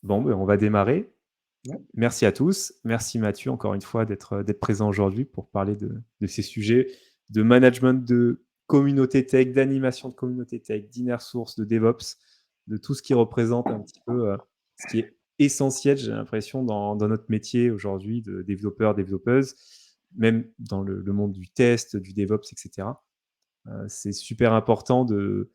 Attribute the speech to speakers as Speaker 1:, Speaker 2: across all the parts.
Speaker 1: Bon, ben, on va démarrer.
Speaker 2: Ouais.
Speaker 1: Merci à tous. Merci Mathieu, encore une fois, d'être présent aujourd'hui pour parler de ces sujets de management de communauté tech, d'animation de communauté tech, d'inner source, de DevOps, de tout ce qui représente un petit peu ce qui est essentiel, j'ai l'impression, dans notre métier aujourd'hui de développeurs, développeuses, même dans le monde du test, du DevOps, etc. C'est super important de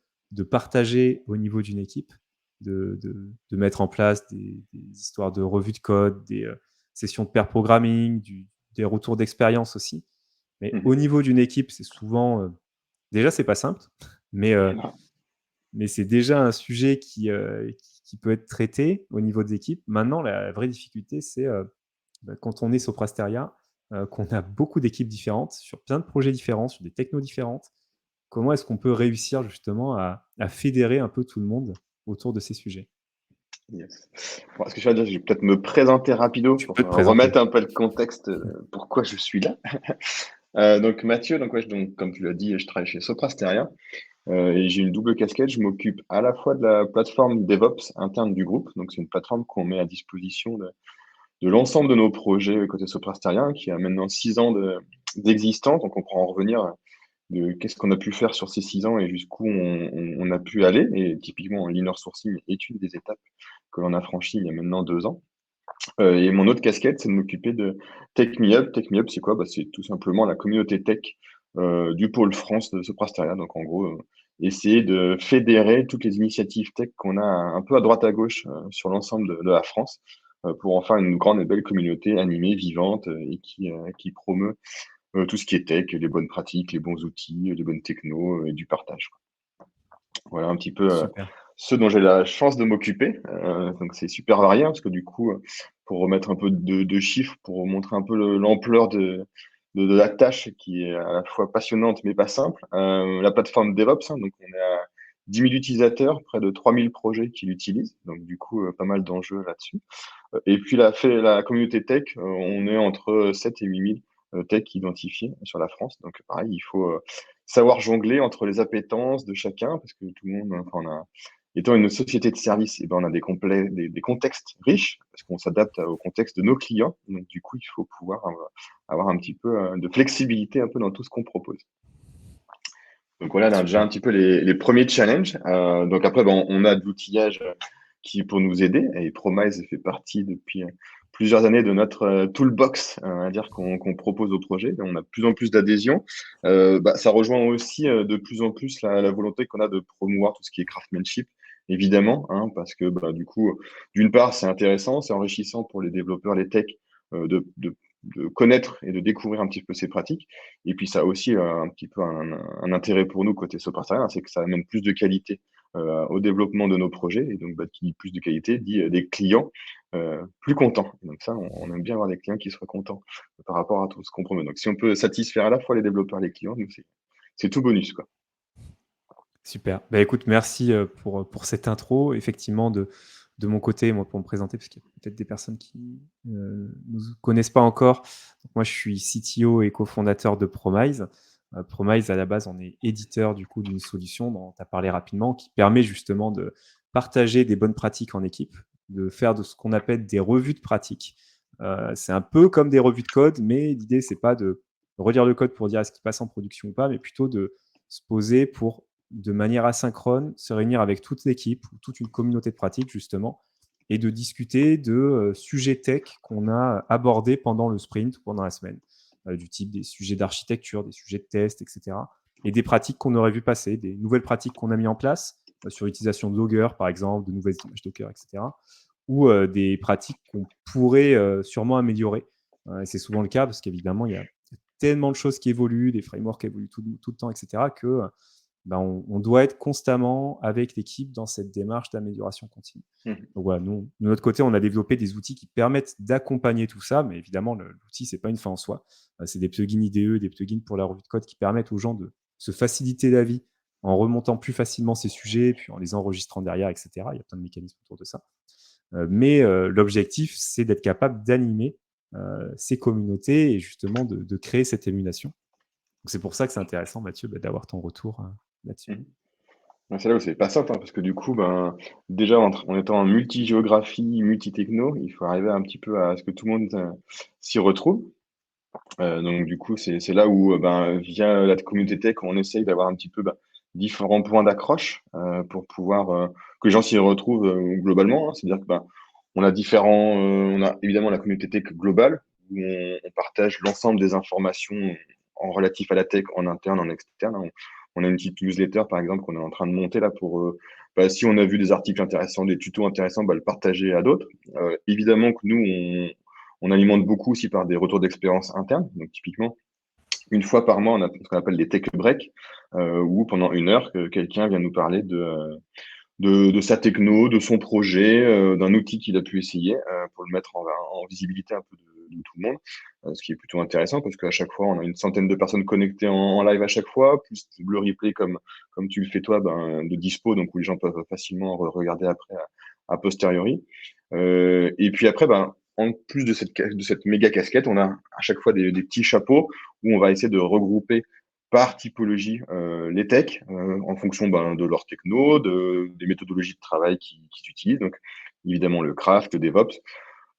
Speaker 1: partager au niveau d'une équipe, de mettre en place des histoires de revue de code, des sessions de pair programming, des retours d'expérience aussi. Mais au
Speaker 2: Mhm.
Speaker 1: niveau d'une équipe, c'est souvent... déjà, c'est pas simple, mais, euh,
Speaker 2: Non.
Speaker 1: mais c'est déjà un sujet qui peut être traité au niveau des équipes. Maintenant, la vraie difficulté, c'est quand on est Soprasteria, qu'on a beaucoup d'équipes différentes, sur plein de projets différents, sur des technos différentes. Comment est-ce qu'on peut réussir justement à fédérer un peu tout le monde autour de ces sujets?
Speaker 2: Yes. Bon, ce que je vais dire, je vais peut-être me présenter rapido
Speaker 1: Tu
Speaker 2: pour
Speaker 1: peux te présenter.
Speaker 2: remettre un peu le contexte, pourquoi je suis là. Donc Mathieu, donc, ouais, donc, comme tu l'as dit, je travaille chez Soprasteria et j'ai une double casquette. Je m'occupe à la fois de la plateforme DevOps interne du groupe. Donc c'est une plateforme qu'on met à disposition de l'ensemble de nos projets côté Soprasteria, qui a maintenant 6 ans d'existence. Donc on pourra en revenir de qu'est-ce qu'on a pu faire sur ces 6 ans et jusqu'où on a pu aller. Et typiquement, l'inner sourcing est une des étapes que l'on a franchies il y a maintenant 2 ans. Et mon autre casquette, c'est de m'occuper de Tech Me Up. Tech Me Up, c'est quoi? Bah, c'est tout simplement la communauté tech du pôle France de Soprasteria. Donc en gros, essayer de fédérer toutes les initiatives tech qu'on a un peu à droite à gauche sur l'ensemble de la France pour en faire une grande et belle communauté animée, vivante et qui promeut tout ce qui est tech, les bonnes pratiques, les bons outils, les bonnes technos et du partage, quoi. Voilà un petit peu
Speaker 1: Super.
Speaker 2: ce dont j'ai la chance de m'occuper. Donc c'est super varié, hein, parce que du coup, pour remettre un peu de chiffres, pour montrer un peu l'ampleur de la tâche qui est à la fois passionnante mais pas simple. La plateforme DevOps, hein, donc on est à 10 000 utilisateurs, près de 3 000 projets qui l'utilisent. Donc du coup, pas mal d'enjeux là-dessus. Et puis la communauté tech, on est entre 7 et 8 000 tech identifiés sur la France. Donc pareil, il faut savoir jongler entre les appétences de chacun, parce que tout le monde, enfin, étant une société de service, eh ben, on a des contextes riches, parce qu'on s'adapte au contexte de nos clients. Donc du coup, il faut pouvoir avoir un petit peu de flexibilité un peu dans tout ce qu'on propose. Donc voilà, on a déjà
Speaker 1: Super.
Speaker 2: un petit peu les premiers challenges. Donc après, ben, on a de l'outillage qui pour nous aider. Et Promise fait partie depuis plusieurs années de notre toolbox, à dire qu'on propose au projet. Et on a de plus en plus d'adhésion. Bah, ça rejoint aussi de plus en plus la volonté qu'on a de promouvoir tout ce qui est craftsmanship, évidemment, hein, parce que bah, du coup, d'une part, c'est intéressant, c'est enrichissant pour les développeurs, les techs, de connaître et de découvrir un petit peu ces pratiques. Et puis ça a aussi un petit peu un intérêt pour nous côté Soprasteria, c'est que ça amène plus de qualité au développement de nos projets. Et donc, bah, qui dit plus de qualité dit des clients plus contents. Et donc ça, on aime bien avoir des clients qui soient contents par rapport à tout ce qu'on promet. Donc si on peut satisfaire à la fois les développeurs et les clients, nous, c'est tout bonus, quoi.
Speaker 1: Super. Bah, écoute, merci pour cette intro. Effectivement, de mon côté, moi, pour me présenter, parce qu'il y a peut-être des personnes qui ne nous connaissent pas encore. Donc, moi, je suis CTO et cofondateur de Promise. Promise, à la base, on est éditeur du coup d'une solution dont tu as parlé rapidement, qui permet justement de partager des bonnes pratiques en équipe, de faire de ce qu'on appelle des revues de pratiques. C'est un peu comme des revues de code, mais l'idée, c'est pas de relire le code pour dire est-ce qu'il passe en production ou pas, mais plutôt de se poser pour de manière asynchrone, se réunir avec toute l'équipe ou toute une communauté de pratique, justement, et de discuter de sujets tech qu'on a abordés pendant le sprint ou pendant la semaine, du type des sujets d'architecture, des sujets de test, etc. Et des pratiques qu'on aurait vu passer, des nouvelles pratiques qu'on a mis en place sur l'utilisation de Logger, par exemple, de nouvelles images Docker, etc. Ou des pratiques qu'on pourrait sûrement améliorer. Et c'est souvent le cas parce qu'évidemment, il y a tellement de choses qui évoluent, des frameworks qui évoluent tout le temps, etc., que ben, on doit être constamment avec l'équipe dans cette démarche d'amélioration continue.
Speaker 2: Mhm.
Speaker 1: Donc voilà, nous, de notre côté, on a développé des outils qui permettent d'accompagner tout ça, mais évidemment, l'outil, c'est pas une fin en soi. C'est des plugins IDE, des plugins pour la revue de code qui permettent aux gens de se faciliter la vie en remontant plus facilement ces sujets, puis en les enregistrant derrière, etc. Il y a plein de mécanismes autour de ça. Mais l'objectif, c'est d'être capable d'animer ces communautés et justement de créer cette émulation. Donc c'est pour ça que c'est intéressant, Mathieu, d'avoir ton retour là-dessus.
Speaker 2: Mhm. Ouais, c'est là où c'est pas simple, hein, parce que du coup, ben, déjà, en étant en multi-géographie, multi-techno, il faut arriver un petit peu à ce que tout le monde s'y retrouve. Donc du coup, c'est là où, ben, via la communauté tech, on essaye d'avoir un petit peu, ben, différents points d'accroche, pour pouvoir, que les gens s'y retrouvent, globalement, hein. C'est-à-dire que, ben, on a évidemment la communauté tech globale, où on partage l'ensemble des informations en relatif à la tech, en interne, en externe, hein. On a une petite newsletter, par exemple, qu'on est en train de monter là pour, bah, si on a vu des articles intéressants, des tutos intéressants, bah, le partager à d'autres. Évidemment que nous, on alimente beaucoup aussi par des retours d'expérience internes. Donc, typiquement, une fois par mois, on a ce qu'on appelle des tech breaks, où pendant 1 heure, que quelqu'un vient nous parler de sa techno, de son projet, d'un outil qu'il a pu essayer, pour le mettre en visibilité un peu de tout le monde. Ce qui est plutôt intéressant parce qu'à chaque fois, on a une centaine de personnes connectées en live à chaque fois, plus le replay comme tu le fais toi, ben, de dispo, donc où les gens peuvent facilement regarder après a posteriori. Et puis après, ben, en plus de cette méga casquette, on a à chaque fois des petits chapeaux où on va essayer de regrouper par typologie les techs en fonction, ben, de leur techno, des méthodologies de travail qu'ils utilisent. Donc, évidemment, le craft, le DevOps.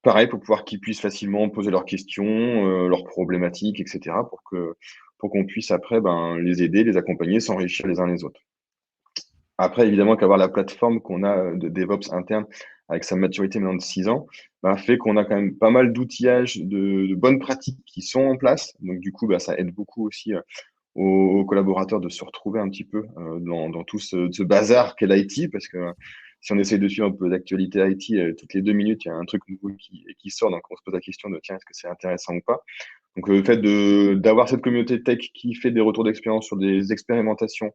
Speaker 2: Pareil, pour pouvoir qu'ils puissent facilement poser leurs questions, leurs problématiques, etc. Pour qu'on puisse après, ben, les aider, les accompagner, s'enrichir les uns les autres. Après, évidemment, qu'avoir la plateforme qu'on a de DevOps interne avec sa maturité maintenant de 6 ans, bah, fait qu'on a quand même pas mal d'outillages, de bonnes pratiques qui sont en place. Donc, du coup, bah, ça aide beaucoup aussi aux collaborateurs de se retrouver un petit peu dans tout ce bazar qu'est l'IT, parce que si on essaye de suivre un peu l'actualité IT, toutes les 2 minutes, il y a un truc nouveau qui sort, donc on se pose la question de tiens, est-ce que c'est intéressant ou pas? Donc le fait d'avoir cette communauté tech qui fait des retours d'expérience sur des expérimentations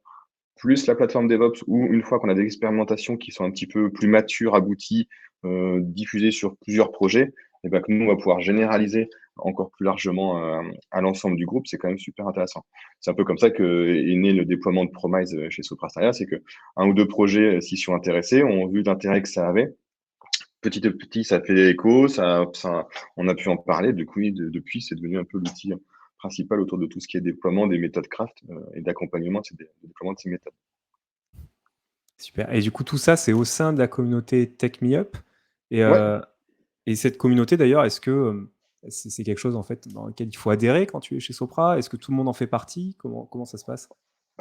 Speaker 2: plus la plateforme DevOps où une fois qu'on a des expérimentations qui sont un petit peu plus matures, abouties, diffusées sur plusieurs projets, et ben que nous, on va pouvoir généraliser encore plus largement à l'ensemble du groupe, c'est quand même super intéressant. C'est un peu comme ça que est né le déploiement de Promise chez Soprasteria, c'est que un ou deux projets s'y sont intéressés, ont vu l'intérêt que ça avait. Petit à petit, ça fait écho, on a pu en parler. Du coup, depuis, c'est devenu un peu l'outil principal autour de tout ce qui est déploiement des méthodes craft et d'accompagnement de déploiement de ces méthodes.
Speaker 1: Super. Et du coup, tout ça, c'est au sein de la communauté Tech Me Up. Et,
Speaker 2: Ouais,
Speaker 1: euh, et cette communauté, d'ailleurs, est-ce que c'est quelque chose en fait dans lequel il faut adhérer quand tu es chez Sopra? Est-ce que tout le monde en fait partie? Comment ça se passe?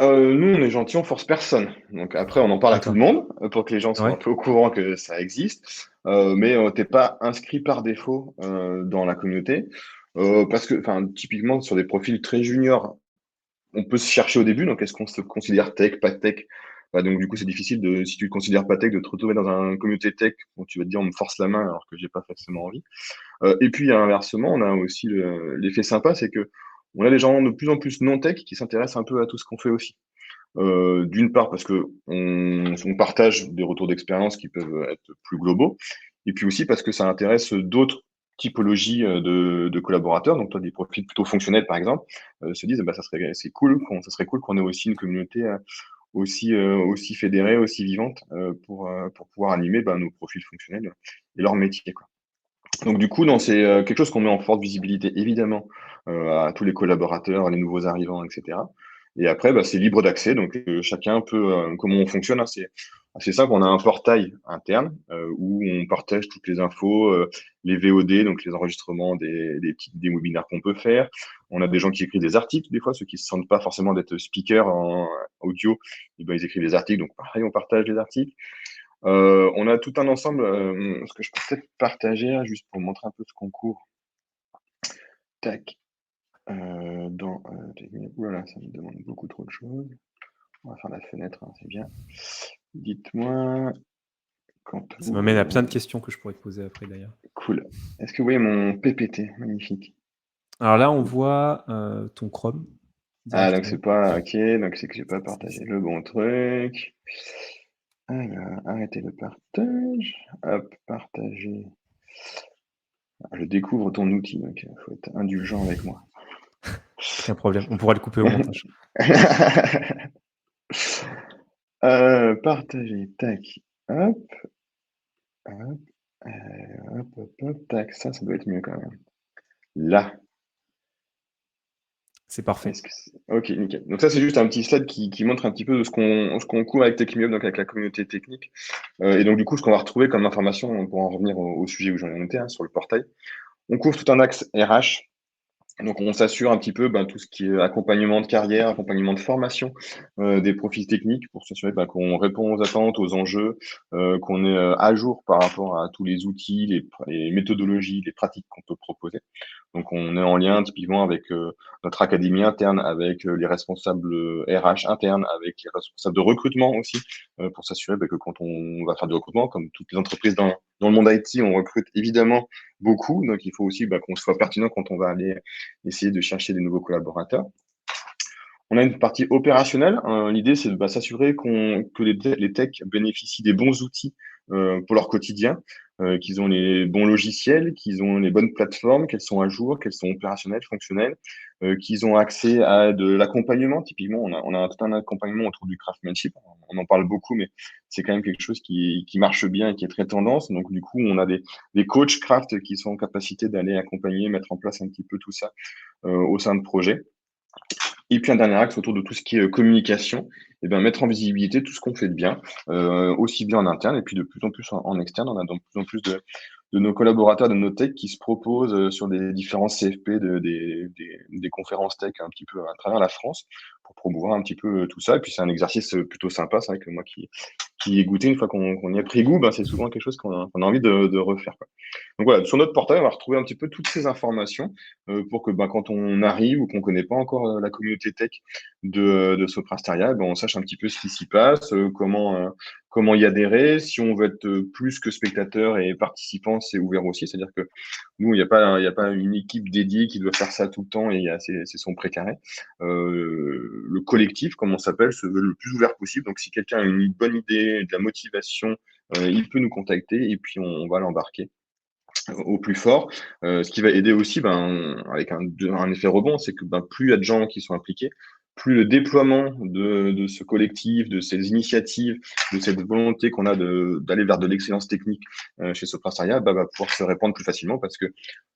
Speaker 2: nous, on est gentil, on force personne. Donc après, on en parle à tout
Speaker 1: D'accord.
Speaker 2: le monde pour que les gens soient un
Speaker 1: Ouais.
Speaker 2: peu au courant que ça existe. Mais t'es pas inscrit par défaut dans la communauté. Parce que, enfin, typiquement, sur des profils très juniors, on peut se chercher au début. Donc, est-ce qu'on se considère tech, pas tech? Bah, donc, du coup, c'est difficile si tu te considères pas tech, de te retrouver dans un communauté tech où tu vas te dire, on me force la main alors que j'ai pas forcément envie. Et puis, inversement, on a aussi l'effet sympa, c'est que on a des gens de plus en plus non tech qui s'intéressent un peu à tout ce qu'on fait aussi. D'une part parce que on partage des retours d'expérience qui peuvent être plus globaux, et puis aussi parce que ça intéresse d'autres typologies de collaborateurs. Donc, toi, des profils plutôt fonctionnels, par exemple, se disent, bah, ça serait cool qu'on ait aussi une communauté aussi fédérée, aussi vivante, pour pouvoir animer bah, nos profils fonctionnels et leur métier, quoi. Donc, du coup, non, c'est quelque chose qu'on met en forte visibilité, évidemment, à tous les collaborateurs, les nouveaux arrivants, etc. Et après, bah, c'est libre d'accès, donc chacun peut, comment on fonctionne, hein, c'est assez simple. On a un portail interne où on partage toutes les infos, les VOD, donc les enregistrements des webinaires qu'on peut faire. On a des gens qui écrivent des articles, des fois, ceux qui ne se sentent pas forcément d'être speaker en audio, eh ben, ils écrivent des articles, donc pareil, on partage les articles. On a tout un ensemble, ce que je peux peut-être partager là, juste pour montrer un peu ce qu'on couvre. Tac, dans ouh là là, ça me demande beaucoup trop de choses. On va faire la fenêtre, hein, c'est bien. Dites-moi quand
Speaker 1: Ça m'amène à plein de
Speaker 2: vous
Speaker 1: questions que je pourrais te poser après d'ailleurs.
Speaker 2: cool. Est-ce que vous voyez mon PPT? Magnifique.
Speaker 1: Alors là, on voit ton Chrome
Speaker 2: Ah donc c'est
Speaker 1: directement.
Speaker 2: pas OK, donc c'est que j'ai pas partagé le bon truc. Alors, arrêtez le partage. Hop, partager. Ah, je découvre ton outil, donc il faut être indulgent avec moi.
Speaker 1: Aucun problème. On pourra le couper au montage.
Speaker 2: Partager, tac, hop, hop, hop, hop, hop, tac, ça doit être mieux quand même. Là,
Speaker 1: C'est parfait.
Speaker 2: Ok, nickel. Donc ça, c'est juste un petit slide qui montre un petit peu de ce qu'on couvre avec TechMeUp, donc avec la communauté technique. Et donc, du coup, ce qu'on va retrouver comme information, pour en revenir au sujet où j'en ai noté, hein, sur le portail, on couvre tout un axe RH. Donc, on s'assure un petit peu tout ce qui est accompagnement de carrière, accompagnement de formation des profils techniques pour s'assurer qu'on répond aux attentes, aux enjeux, qu'on est à jour par rapport à tous les outils, les méthodologies, les pratiques qu'on peut proposer. Donc, on est en lien typiquement avec notre académie interne, avec les responsables RH internes, avec les responsables de recrutement aussi, pour s'assurer que quand on va faire du recrutement, comme toutes les entreprises dans le monde IT, on recrute évidemment beaucoup. Donc, il faut aussi qu'on soit pertinent quand on va aller essayer de chercher des nouveaux collaborateurs. On a une partie opérationnelle. L'idée, c'est de s'assurer que les techs bénéficient des bons outils pour leur quotidien, qu'ils ont les bons logiciels, qu'ils ont les bonnes plateformes, qu'elles sont à jour, qu'elles sont opérationnelles, fonctionnelles, qu'ils ont accès à de l'accompagnement. Typiquement, on a tout un accompagnement autour du craftsmanship. On en parle beaucoup, mais c'est quand même quelque chose qui marche bien et qui est très tendance. Donc, du coup, on a des coachs craft qui sont en capacité d'aller accompagner, mettre en place un petit peu tout ça au sein de projets. Et puis un dernier axe autour de tout ce qui est communication, et mettre en visibilité tout ce qu'on fait de bien, aussi bien en interne et puis de plus en plus en externe. On a de plus en plus de nos collaborateurs, de nos techs qui se proposent sur des différents CFP, des conférences tech un petit peu à travers la France pour promouvoir un petit peu tout ça. Et puis c'est un exercice plutôt sympa. C'est vrai que moi qui ai goûté, une fois qu'on y a pris goût, c'est souvent quelque chose qu'on a envie de refaire, quoi. Donc voilà, sur notre portail, on va retrouver un petit peu toutes ces informations pour que quand on arrive ou qu'on ne connaît pas encore la communauté tech de Soprasteria, on sache un petit peu ce qui s'y passe, comment y adhérer. Si on veut être plus que spectateur et participant, c'est ouvert aussi. C'est-à-dire que nous, il y a pas une équipe dédiée qui doit faire ça tout le temps et c'est son précaré. Le collectif, comme on s'appelle, se veut le plus ouvert possible. Donc si quelqu'un a une bonne idée, de la motivation, il peut nous contacter et puis on va l'embarquer au plus fort. Ce qui va aider aussi, avec un effet rebond, c'est que plus il y a de gens qui sont impliqués, plus le déploiement de ce collectif, de ces initiatives, de cette volonté qu'on a d'aller vers de l'excellence technique chez Soprasteria, va pouvoir se répandre plus facilement parce que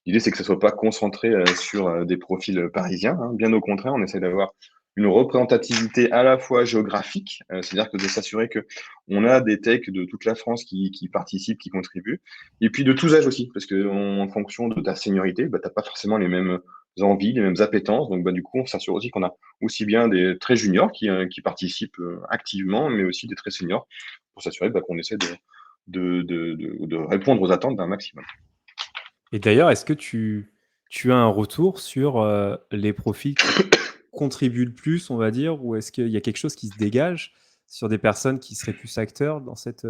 Speaker 2: l'idée, c'est que ce soit pas concentré sur des profils parisiens, hein. Bien au contraire, on essaie d'avoir une représentativité à la fois géographique, c'est-à-dire que de s'assurer que on a des techs de toute la France qui participent, qui contribuent, et puis de tous âges aussi, parce que en fonction de ta seniorité, t'as pas forcément les mêmes envies, les mêmes appétences. Donc du coup, on s'assure aussi qu'on a aussi bien des très juniors qui participent activement, mais aussi des très seniors, pour s'assurer qu'on essaie de répondre aux attentes d'un maximum.
Speaker 1: Et d'ailleurs, est-ce que tu as un retour sur, les profils qui contribuent le plus, on va dire? Ou est-ce qu'il y a quelque chose qui se dégage sur des personnes qui seraient plus acteurs dans cette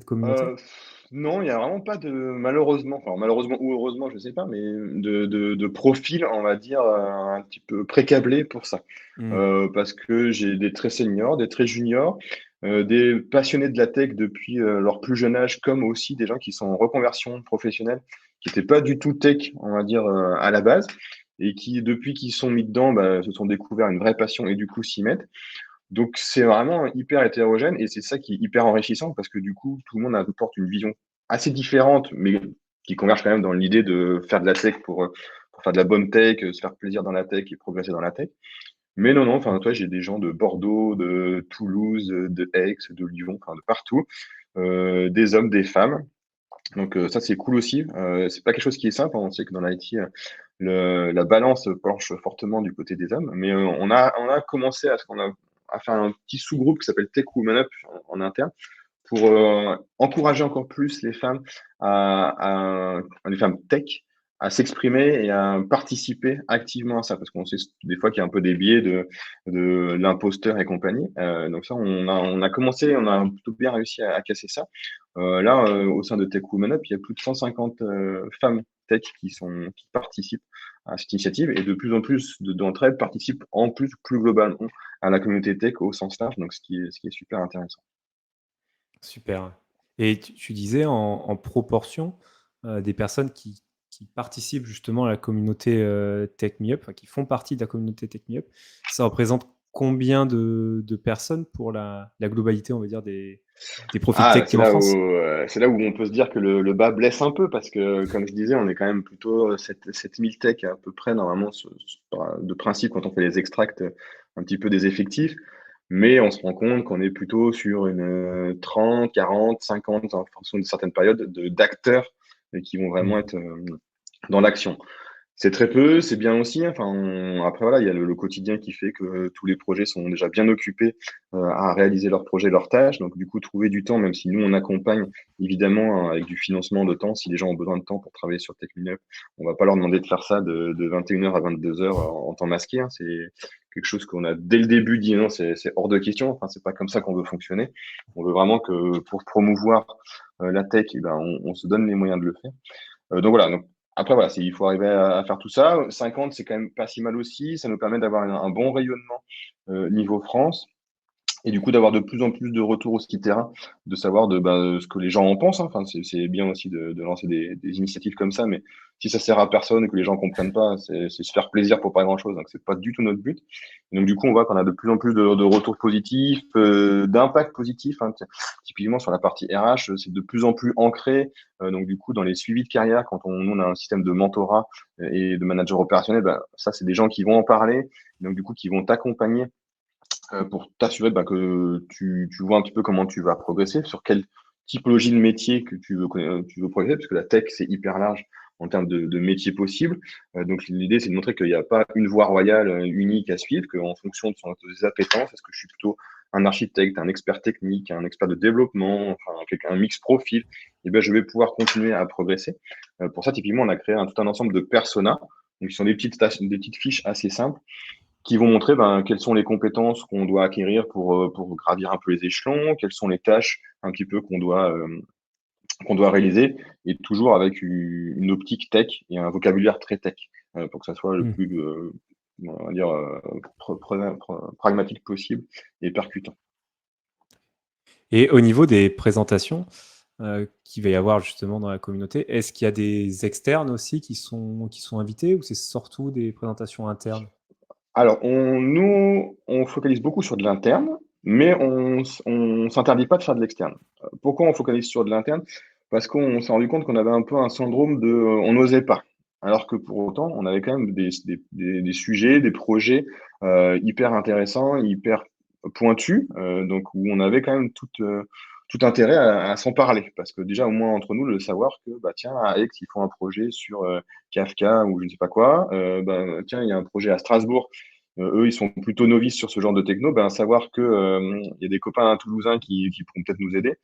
Speaker 1: communauté?
Speaker 2: Heu, non, il y a vraiment pas de malheureusement, enfin malheureusement ou heureusement, je sais pas, mais de profil, on va dire, un petit peu pré-câblé pour ça.
Speaker 1: Mmh.
Speaker 2: Parce que j'ai des très seniors, des très juniors, des passionnés de la tech depuis, leur plus jeune âge, comme aussi des gens qui sont en reconversion professionnelle, qui étaient pas du tout tech, on va dire, à la base et qui, depuis qu'ils sont mis dedans, se sont découverts une vraie passion et du coup s'y mettent. Donc c'est vraiment hyper hétérogène et c'est ça qui est hyper enrichissant parce que du coup, tout le monde apporte une vision assez différente, mais qui converge quand même dans l'idée de faire de la tech pour faire de la bonne tech, se faire plaisir dans la tech et progresser dans la tech. Mais non, non, enfin, toi, j'ai des gens de Bordeaux, de Toulouse, de Aix, de Lyon, enfin de partout, des hommes, des femmes. Donc ça, c'est cool aussi. C'est pas quelque chose qui est simple, hein. On sait que dans l'IT, la balance penche fortement du côté des hommes, mais on a commencé à faire un petit sous-groupe qui s'appelle Tech Women Up en interne pour encourager encore plus les femmes les femmes tech à s'exprimer et à participer activement à ça, parce qu'on sait des fois qu'il y a un peu des biais de l'imposteur et compagnie. Donc ça, on a commencé, on a plutôt bien réussi à casser ça. Là, au sein de Tech Women Up, il y a plus de 150 femmes tech qui participent à cette initiative et de plus en plus d'entre elles participent en plus globalement à la communauté tech au sens large, donc ce qui est super intéressant.
Speaker 1: Super. Et tu disais en proportion, des personnes qui participent justement à la communauté, Take Me Up, enfin qui font partie de la communauté Take Me Up, ça représente combien de personnes pour la globalité, on va dire, des profils
Speaker 2: Ah,
Speaker 1: tech en France?
Speaker 2: c'est là où on peut se dire que le bas blesse un peu parce que, comme je disais, on est quand même plutôt 7 000 tech à peu près normalement de principe quand on fait les extracts un petit peu des effectifs. Mais on se rend compte qu'on est plutôt sur une 30, 40, 50 en fonction de certaines périodes d'acteurs qui vont
Speaker 1: Mmh.
Speaker 2: vraiment être dans l'action. C'est très peu, c'est bien aussi, hein. Enfin, après voilà, il y a le quotidien qui fait que tous les projets sont déjà bien occupés à réaliser leurs projets, leurs tâches. Donc du coup, trouver du temps, même si nous on accompagne évidemment avec du financement de temps, si les gens ont besoin de temps pour travailler sur TechMeetup, on va pas leur demander de faire ça de 21h à 22h en temps masqué, hein. C'est quelque chose qu'on a dès le début dit non, c'est hors de question. Enfin, c'est pas comme ça qu'on veut fonctionner. On veut vraiment que pour promouvoir la tech, eh ben, on se donne les moyens de le faire. Donc voilà, donc après voilà, il faut arriver à faire tout ça. 50, c'est quand même pas si mal aussi. Ça nous permet d'avoir un bon rayonnement niveau France. Et du coup, d'avoir de plus en plus de retours aussi terrain, de savoir ce que les gens en pensent, hein. Enfin, c'est bien aussi de lancer des initiatives comme ça, mais si ça sert à personne et que les gens comprennent pas, c'est se faire plaisir pour pas grand-chose. Donc, c'est pas du tout notre but. Et donc, du coup, on voit qu'on a de plus en plus de retours positifs, d'impact positif, hein. Typiquement, sur la partie RH, c'est de plus en plus ancré. Donc, du coup, dans les suivis de carrière, quand nous, on a un système de mentorat et de manager opérationnel, ça, c'est des gens qui vont en parler, donc, du coup, qui vont t'accompagner pour t'assurer que tu vois un petit peu comment tu vas progresser, sur quelle typologie de métier que tu veux progresser, parce que la tech, c'est hyper large en termes de métiers possibles. Donc l'idée, c'est de montrer qu'il n'y a pas une voie royale unique à suivre, qu'en fonction de ses appétences, est-ce que je suis plutôt un architecte, un expert technique, un expert de développement, enfin, un mix profil, et ben, je vais pouvoir continuer à progresser. Pour ça, typiquement, on a créé tout un ensemble de personas, donc qui sont des petites fiches assez simples qui vont montrer quelles sont les compétences qu'on doit acquérir pour gravir un peu les échelons, quelles sont les tâches un petit peu qu'on doit réaliser, et toujours avec une optique tech et un vocabulaire très tech, pour que ça soit le
Speaker 1: Mmh.
Speaker 2: plus, on va dire, pragmatique possible et percutant.
Speaker 1: Et au niveau des présentations, qu'il va y avoir justement dans la communauté, est-ce qu'il y a des externes aussi qui sont invités ou c'est surtout des présentations internes?
Speaker 2: Alors, nous, on focalise beaucoup sur de l'interne, mais on s'interdit pas de faire de l'externe. Pourquoi on focalise sur de l'interne? Parce qu'on s'est rendu compte qu'on avait un peu un syndrome de, on n'osait pas. Alors que pour autant, on avait quand même des sujets, des projets hyper intéressants, hyper pointus, donc où on avait quand même tout intérêt à s'en parler. Parce que déjà, au moins entre nous, le savoir que, bah, tiens, à Aix, ils font un projet sur Kafka ou je ne sais pas quoi. Tiens, il y a un projet à Strasbourg. Eux, ils sont plutôt novices sur ce genre de techno. Savoir que il y a des copains toulousains qui pourront peut-être nous aider,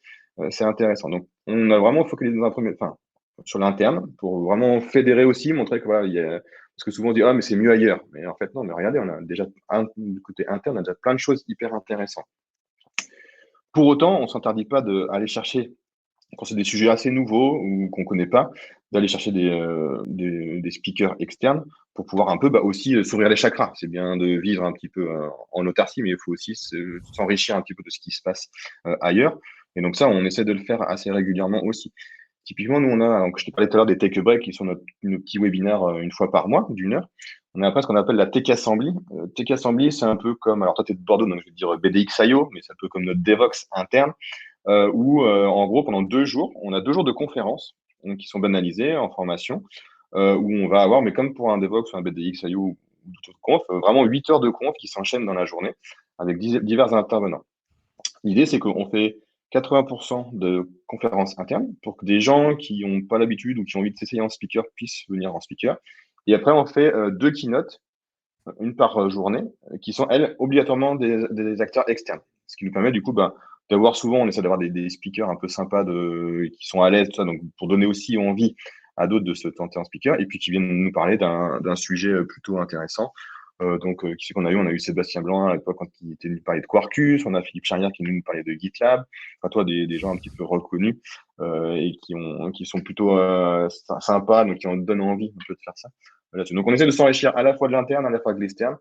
Speaker 2: c'est intéressant. Donc, on a vraiment focalisé dans un premier, enfin, sur l'interne pour vraiment fédérer aussi, montrer que voilà, parce que souvent on dit ah mais c'est mieux ailleurs. Mais en fait non, mais regardez, on a déjà du côté interne, on a déjà plein de choses hyper intéressantes. Pour autant, on s'interdit pas d'aller chercher quand c'est des sujets assez nouveaux ou qu'on connaît pas, d'aller chercher des speakers externes pour pouvoir un peu aussi s'ouvrir les chakras. C'est bien de vivre un petit peu en autarcie, mais il faut aussi s'enrichir un petit peu de ce qui se passe ailleurs. Et donc ça, on essaie de le faire assez régulièrement aussi. Typiquement, nous, on a, donc je te parlais tout à l'heure des Tech Breaks qui sont nos petits webinaires une fois par mois, d'1 heure. On a après ce qu'on appelle la Tech Assembly. Tech Assembly, c'est un peu comme, alors toi, tu es de Bordeaux, donc je vais te dire BDX.io, mais c'est un peu comme notre Devox interne où en gros pendant 2 jours, on a 2 jours de conférences donc, qui sont banalisées en formation, où on va avoir, mais comme pour un DevOps ou un BDX, IO ou d'autres conf, vraiment 8 heures de conf qui s'enchaînent dans la journée avec divers intervenants. L'idée, c'est qu'on fait 80% de conférences internes pour que des gens qui n'ont pas l'habitude ou qui ont envie de s'essayer en speaker puissent venir en speaker. Et après, on fait 2 keynotes, une par journée, qui sont, elles, obligatoirement des acteurs externes. Ce qui nous permet, du coup, d'avoir souvent, on essaie d'avoir des speakers un peu sympas qui sont à l'aise, tout ça, donc pour donner aussi envie à d'autres de se tenter en speaker, et puis qui viennent nous parler d'un sujet plutôt intéressant. Qui c'est qu'on a eu? On a eu Sébastien Blanc à l'époque quand il était venu parler de Quarkus, on a Philippe Charrière qui est venu nous parler de GitLab, enfin, toi, des gens un petit peu reconnus et qui sont plutôt sympas, donc qui en donnent envie un peu de faire ça là-dessus. Donc, on essaie de s'enrichir à la fois de l'interne, à la fois de l'externe,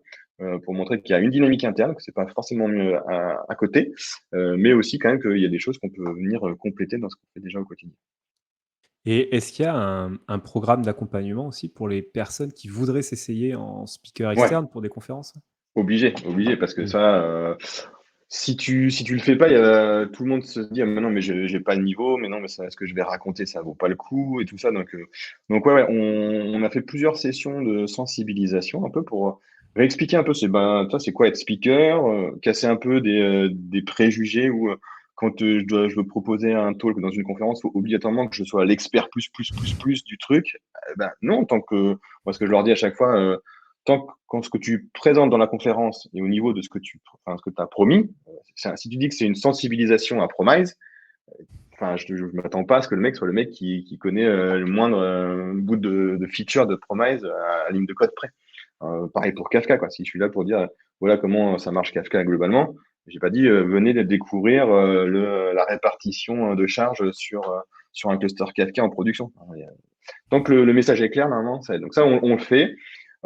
Speaker 2: pour montrer qu'il y a une dynamique interne, que c'est pas forcément mieux à côté, mais aussi quand même qu'il y a des choses qu'on peut venir compléter dans ce qu'on fait déjà au quotidien.
Speaker 1: Et est-ce qu'il y a un programme d'accompagnement aussi pour les personnes qui voudraient s'essayer en speaker
Speaker 2: Ouais.
Speaker 1: externe pour des conférences?
Speaker 2: Obligé, parce que
Speaker 1: Mmh.
Speaker 2: ça, si tu le fais pas, tout le monde se dit, ah, mais non, mais j'ai pas le niveau, mais non, mais ça, ce que je vais raconter, ça vaut pas le coup et tout ça. Donc ouais, on a fait plusieurs sessions de sensibilisation un peu pour réexpliquer un peu, toi, c'est quoi être speaker, casser un peu des préjugés où quand je veux proposer un talk dans une conférence, il faut obligatoirement que je sois l'expert plus du truc. Non, moi, ce que je leur dis à chaque fois, tant que quand ce que tu présentes dans la conférence est au niveau de ce que tu as promis, si tu dis que c'est une sensibilisation à Promise, enfin, je ne m'attends pas à ce que le mec soit le mec qui connaît le moindre bout de feature de Promise à ligne de code près. Pareil pour Kafka, quoi. Si je suis là pour dire voilà comment ça marche Kafka globalement, j'ai pas dit venez de découvrir la répartition de charges sur un cluster Kafka en production. Tant que le message est clair, normalement, ça aide. Donc ça, on le fait.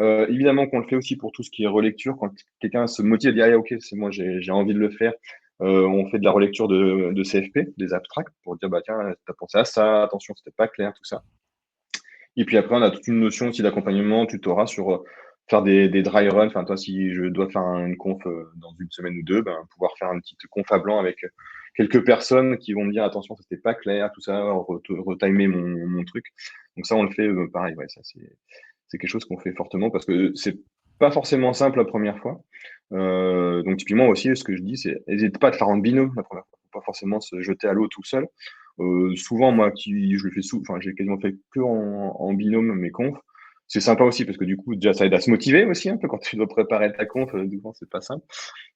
Speaker 2: Évidemment qu'on le fait aussi pour tout ce qui est relecture. Quand quelqu'un se motive à dire, ah, ok, c'est moi, j'ai envie de le faire, on fait de la relecture de CFP, des abstracts, pour dire, bah tiens, t'as pensé à ça, attention, c'était pas clair, tout ça. Et puis après, on a toute une notion aussi d'accompagnement, tutorat sur faire des dry runs. Enfin, toi, si je dois faire une conf dans une semaine ou deux, pouvoir faire une petite conf à blanc avec quelques personnes qui vont me dire attention, ça c'était pas clair, tout ça, retimer mon truc. Donc ça, on le fait pareil. Ouais, ça c'est quelque chose qu'on fait fortement parce que c'est pas forcément simple la première fois. Donc typiquement aussi, ce que je dis, c'est n'hésite pas à te faire en binôme la première fois. Faut pas forcément se jeter à l'eau tout seul. Souvent, moi, je le fais enfin, j'ai quasiment fait que en binôme mes confs. C'est sympa aussi parce que du coup, déjà, ça aide à se motiver aussi un peu quand tu dois préparer ta conf. Du coup, c'est pas simple.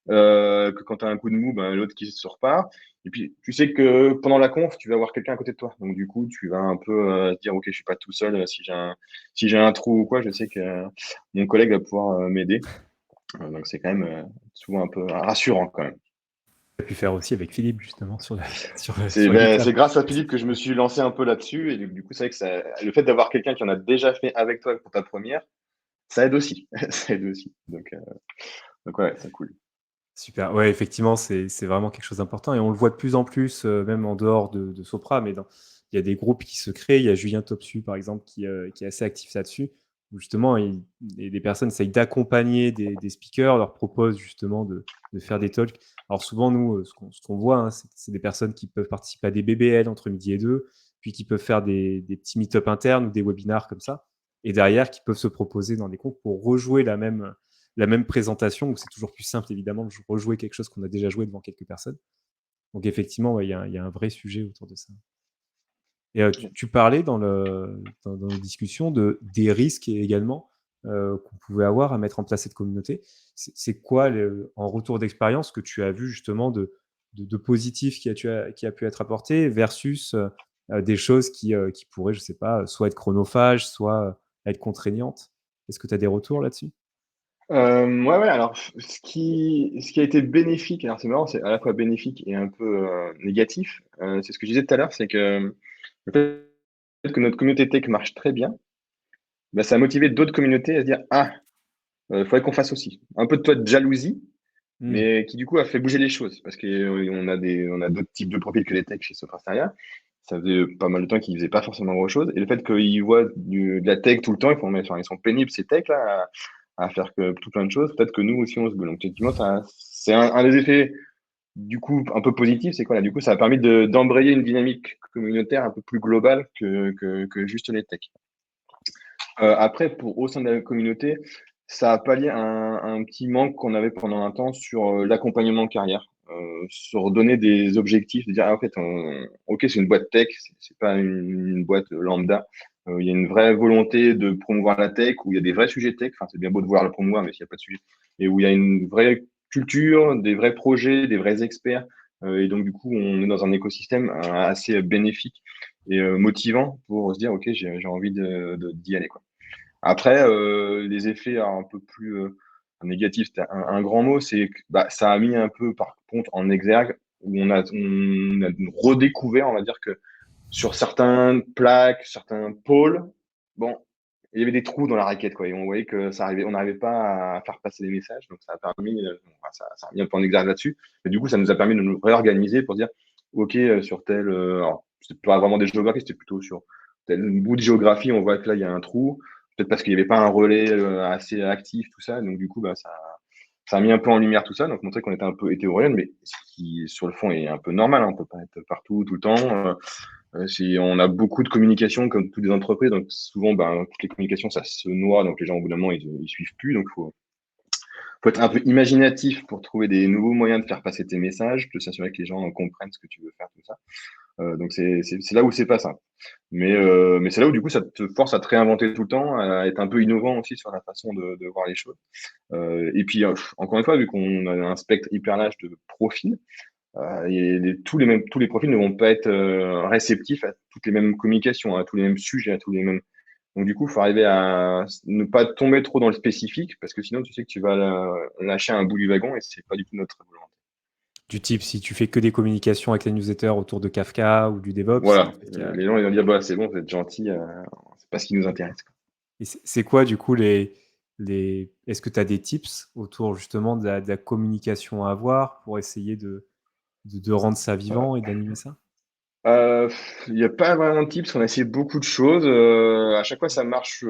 Speaker 2: Que quand tu as un coup de mou, l'autre qui se repart. Et puis, tu sais que pendant la conf, tu vas avoir quelqu'un à côté de toi. Donc, du coup, tu vas un peu te dire, OK, je suis pas tout seul. Si j'ai un trou ou quoi, je sais que mon collègue va pouvoir m'aider. Donc, c'est quand même souvent un peu rassurant quand même.
Speaker 1: Tu as pu faire aussi avec Philippe justement sur la
Speaker 2: C'est
Speaker 1: sur
Speaker 2: ben,
Speaker 1: GitLab.
Speaker 2: c'est grâce à Philippe que je me suis lancé un peu là-dessus. Et du coup, c'est vrai que le fait d'avoir quelqu'un qui en a déjà fait avec toi pour ta première, ça aide aussi. Ça aide aussi. Donc ouais, c'est cool.
Speaker 1: Super. Ouais, effectivement, c'est vraiment quelque chose d'important et on le voit de plus en plus, même en dehors de Sopra, mais il y a des groupes qui se créent. Il y a Julien Topsu, par exemple, qui est assez actif là-dessus, où justement, des personnes essayent d'accompagner des speakers, leur proposent justement de faire des talks. Alors souvent, nous, ce qu'on voit, hein, c'est des personnes qui peuvent participer à des BBL entre midi et deux, puis qui peuvent faire des petits meet-up internes ou des webinars comme ça, et derrière, qui peuvent se proposer dans des groupes pour rejouer la même présentation, où c'est toujours plus simple évidemment de rejouer quelque chose qu'on a déjà joué devant quelques personnes. Donc effectivement, ouais, il y a un vrai sujet autour de ça. Et tu parlais dans nos discussions des risques également qu'on pouvait avoir à mettre en place cette communauté. C'est quoi, en retour d'expérience, que tu as vu justement de positif qui a pu être apporté versus des choses qui pourraient, je sais pas, soit être chronophages, soit être contraignantes. Est-ce que tu as des retours là-dessus?
Speaker 2: Ouais. Alors, ce qui a été bénéfique, alors c'est marrant, c'est à la fois bénéfique et un peu négatif. C'est ce que je disais tout à l'heure, c'est que le fait que notre communauté tech marche très bien, ça a motivé d'autres communautés à se dire, ah, il faudrait qu'on fasse aussi. Un peu de toi de jalousie,
Speaker 1: Mmh.
Speaker 2: mais qui du coup a fait bouger les choses parce qu'on a d'autres types de profils que les techs chez Soprasteria. Ça faisait pas mal de temps qu'ils faisaient pas forcément grand chose. Et le fait qu'ils voient de la tech tout le temps, ils sont pénibles ces techs là à faire tout plein de choses. Peut-être que nous aussi on se gueule. Donc effectivement, c'est un des effets du coup un peu positifs, c'est quoi là? Du coup, ça a permis d'embrayer une dynamique communautaire un peu plus globale que juste les techs. Après, au sein de la communauté, ça a pallié un petit manque qu'on avait pendant un temps sur l'accompagnement carrière, sur donner des objectifs, de dire, ah, en fait, ok, c'est une boîte tech, c'est pas une boîte lambda. Il y a une vraie volonté de promouvoir la tech, où il y a des vrais sujets tech, enfin, c'est bien beau de vouloir le promouvoir, mais s'il n'y a pas de sujet, et où il y a une vraie culture, des vrais projets, des vrais experts. Et donc, du coup, on est dans un écosystème assez bénéfique et motivant pour se dire, ok, j'ai envie d'y aller, quoi. Après, les effets un peu plus négatifs, c'était un grand mot, c'est que ça a mis un peu, par contre, en exergue, où on a redécouvert, on va dire que sur certaines plaques, certains pôles, bon, il y avait des trous dans la raquette, quoi, et on voyait que on n'arrivait pas à faire passer les messages, donc ça a permis, ça a mis un peu en exergue là-dessus, mais du coup, ça nous a permis de nous réorganiser pour dire, ok, sur tel, alors, c'était pas vraiment des géographies, c'était plutôt sur tel bout de géographie, on voit que là, il y a un trou, peut-être parce qu'il n'y avait pas un relais assez actif, tout ça. Donc, du coup, ça a mis un peu en lumière tout ça, donc montrer qu'on était un peu hétérogène, mais ce qui, sur le fond, est un peu normal, hein. On peut pas être partout, tout le temps. On a beaucoup de communication, comme toutes les entreprises, donc souvent, ben, toutes les communications, ça se noie, donc les gens, au bout d'un moment, ils suivent plus, donc faut être un peu imaginatif pour trouver des nouveaux moyens de faire passer tes messages, de s'assurer que les gens comprennent ce que tu veux faire, tout ça. Donc c'est là où c'est pas simple. Mais c'est là où du coup ça te force à te réinventer tout le temps, à être un peu innovant aussi sur la façon de voir les choses. Et puis encore une fois, vu qu'on a un spectre hyper large de profils, tous les profils ne vont pas être réceptifs à toutes les mêmes communications, à tous les mêmes sujets, à tous les mêmes. Donc du coup, il faut arriver à ne pas tomber trop dans le spécifique, parce que sinon tu sais que tu vas lâcher un bout du wagon et c'est pas du tout notre volonté.
Speaker 1: Du type, si tu fais que des communications avec les newsletters autour de Kafka ou du DevOps,
Speaker 2: Voilà, les gens ils vont dire bah c'est bon, vous êtes gentil, c'est pas ce qui nous intéresse, quoi.
Speaker 1: et c'est quoi du coup est-ce que tu as des tips autour justement de la communication à avoir pour essayer de rendre ça vivant et d'animer ça?
Speaker 2: Il n'y a pas vraiment de tips, on a essayé beaucoup de choses. À chaque fois, ça marche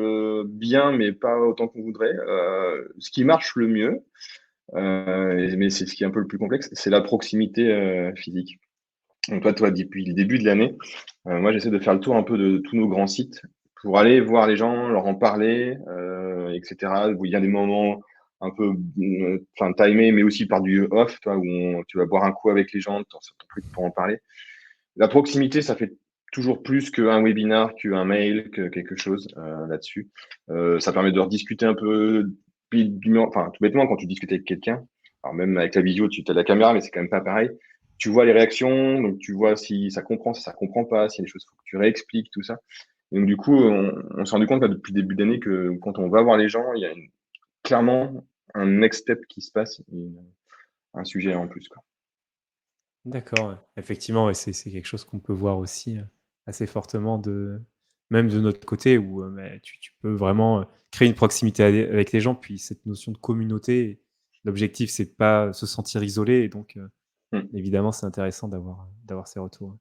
Speaker 2: bien, mais pas autant qu'on voudrait. Ce qui marche le mieux, mais c'est ce qui est un peu le plus complexe, c'est la proximité physique. Donc toi, depuis le début de l'année, moi, j'essaie de faire le tour un peu de tous nos grands sites pour aller voir les gens, leur en parler, etc. Où il y a des moments un peu, enfin, timés, mais aussi par du off, toi, où tu vas boire un coup avec les gens, t'en sors ton truc pour en parler. La proximité, ça fait toujours plus qu'un webinar, qu'un mail, que quelque chose là-dessus. Ça permet de rediscuter un peu, enfin, tout bêtement, quand tu discutes avec quelqu'un, alors même avec la vidéo, tu as la caméra, mais c'est quand même pas pareil. Tu vois les réactions, donc tu vois si ça comprend, si ça comprend pas, s'il y a des choses faut que tu réexpliques, tout ça. Et donc du coup, on s'est rendu compte là, depuis le début d'année que quand on va voir les gens, il y a clairement un next step qui se passe, et un sujet en plus, quoi.
Speaker 1: D'accord, ouais. Effectivement, ouais, c'est quelque chose qu'on peut voir aussi, assez fortement même de notre côté où, bah, tu peux vraiment, créer une proximité avec les gens, puis cette notion de communauté, l'objectif, c'est de pas se sentir isolé et donc
Speaker 2: Mm.
Speaker 1: évidemment, c'est intéressant d'avoir ces retours.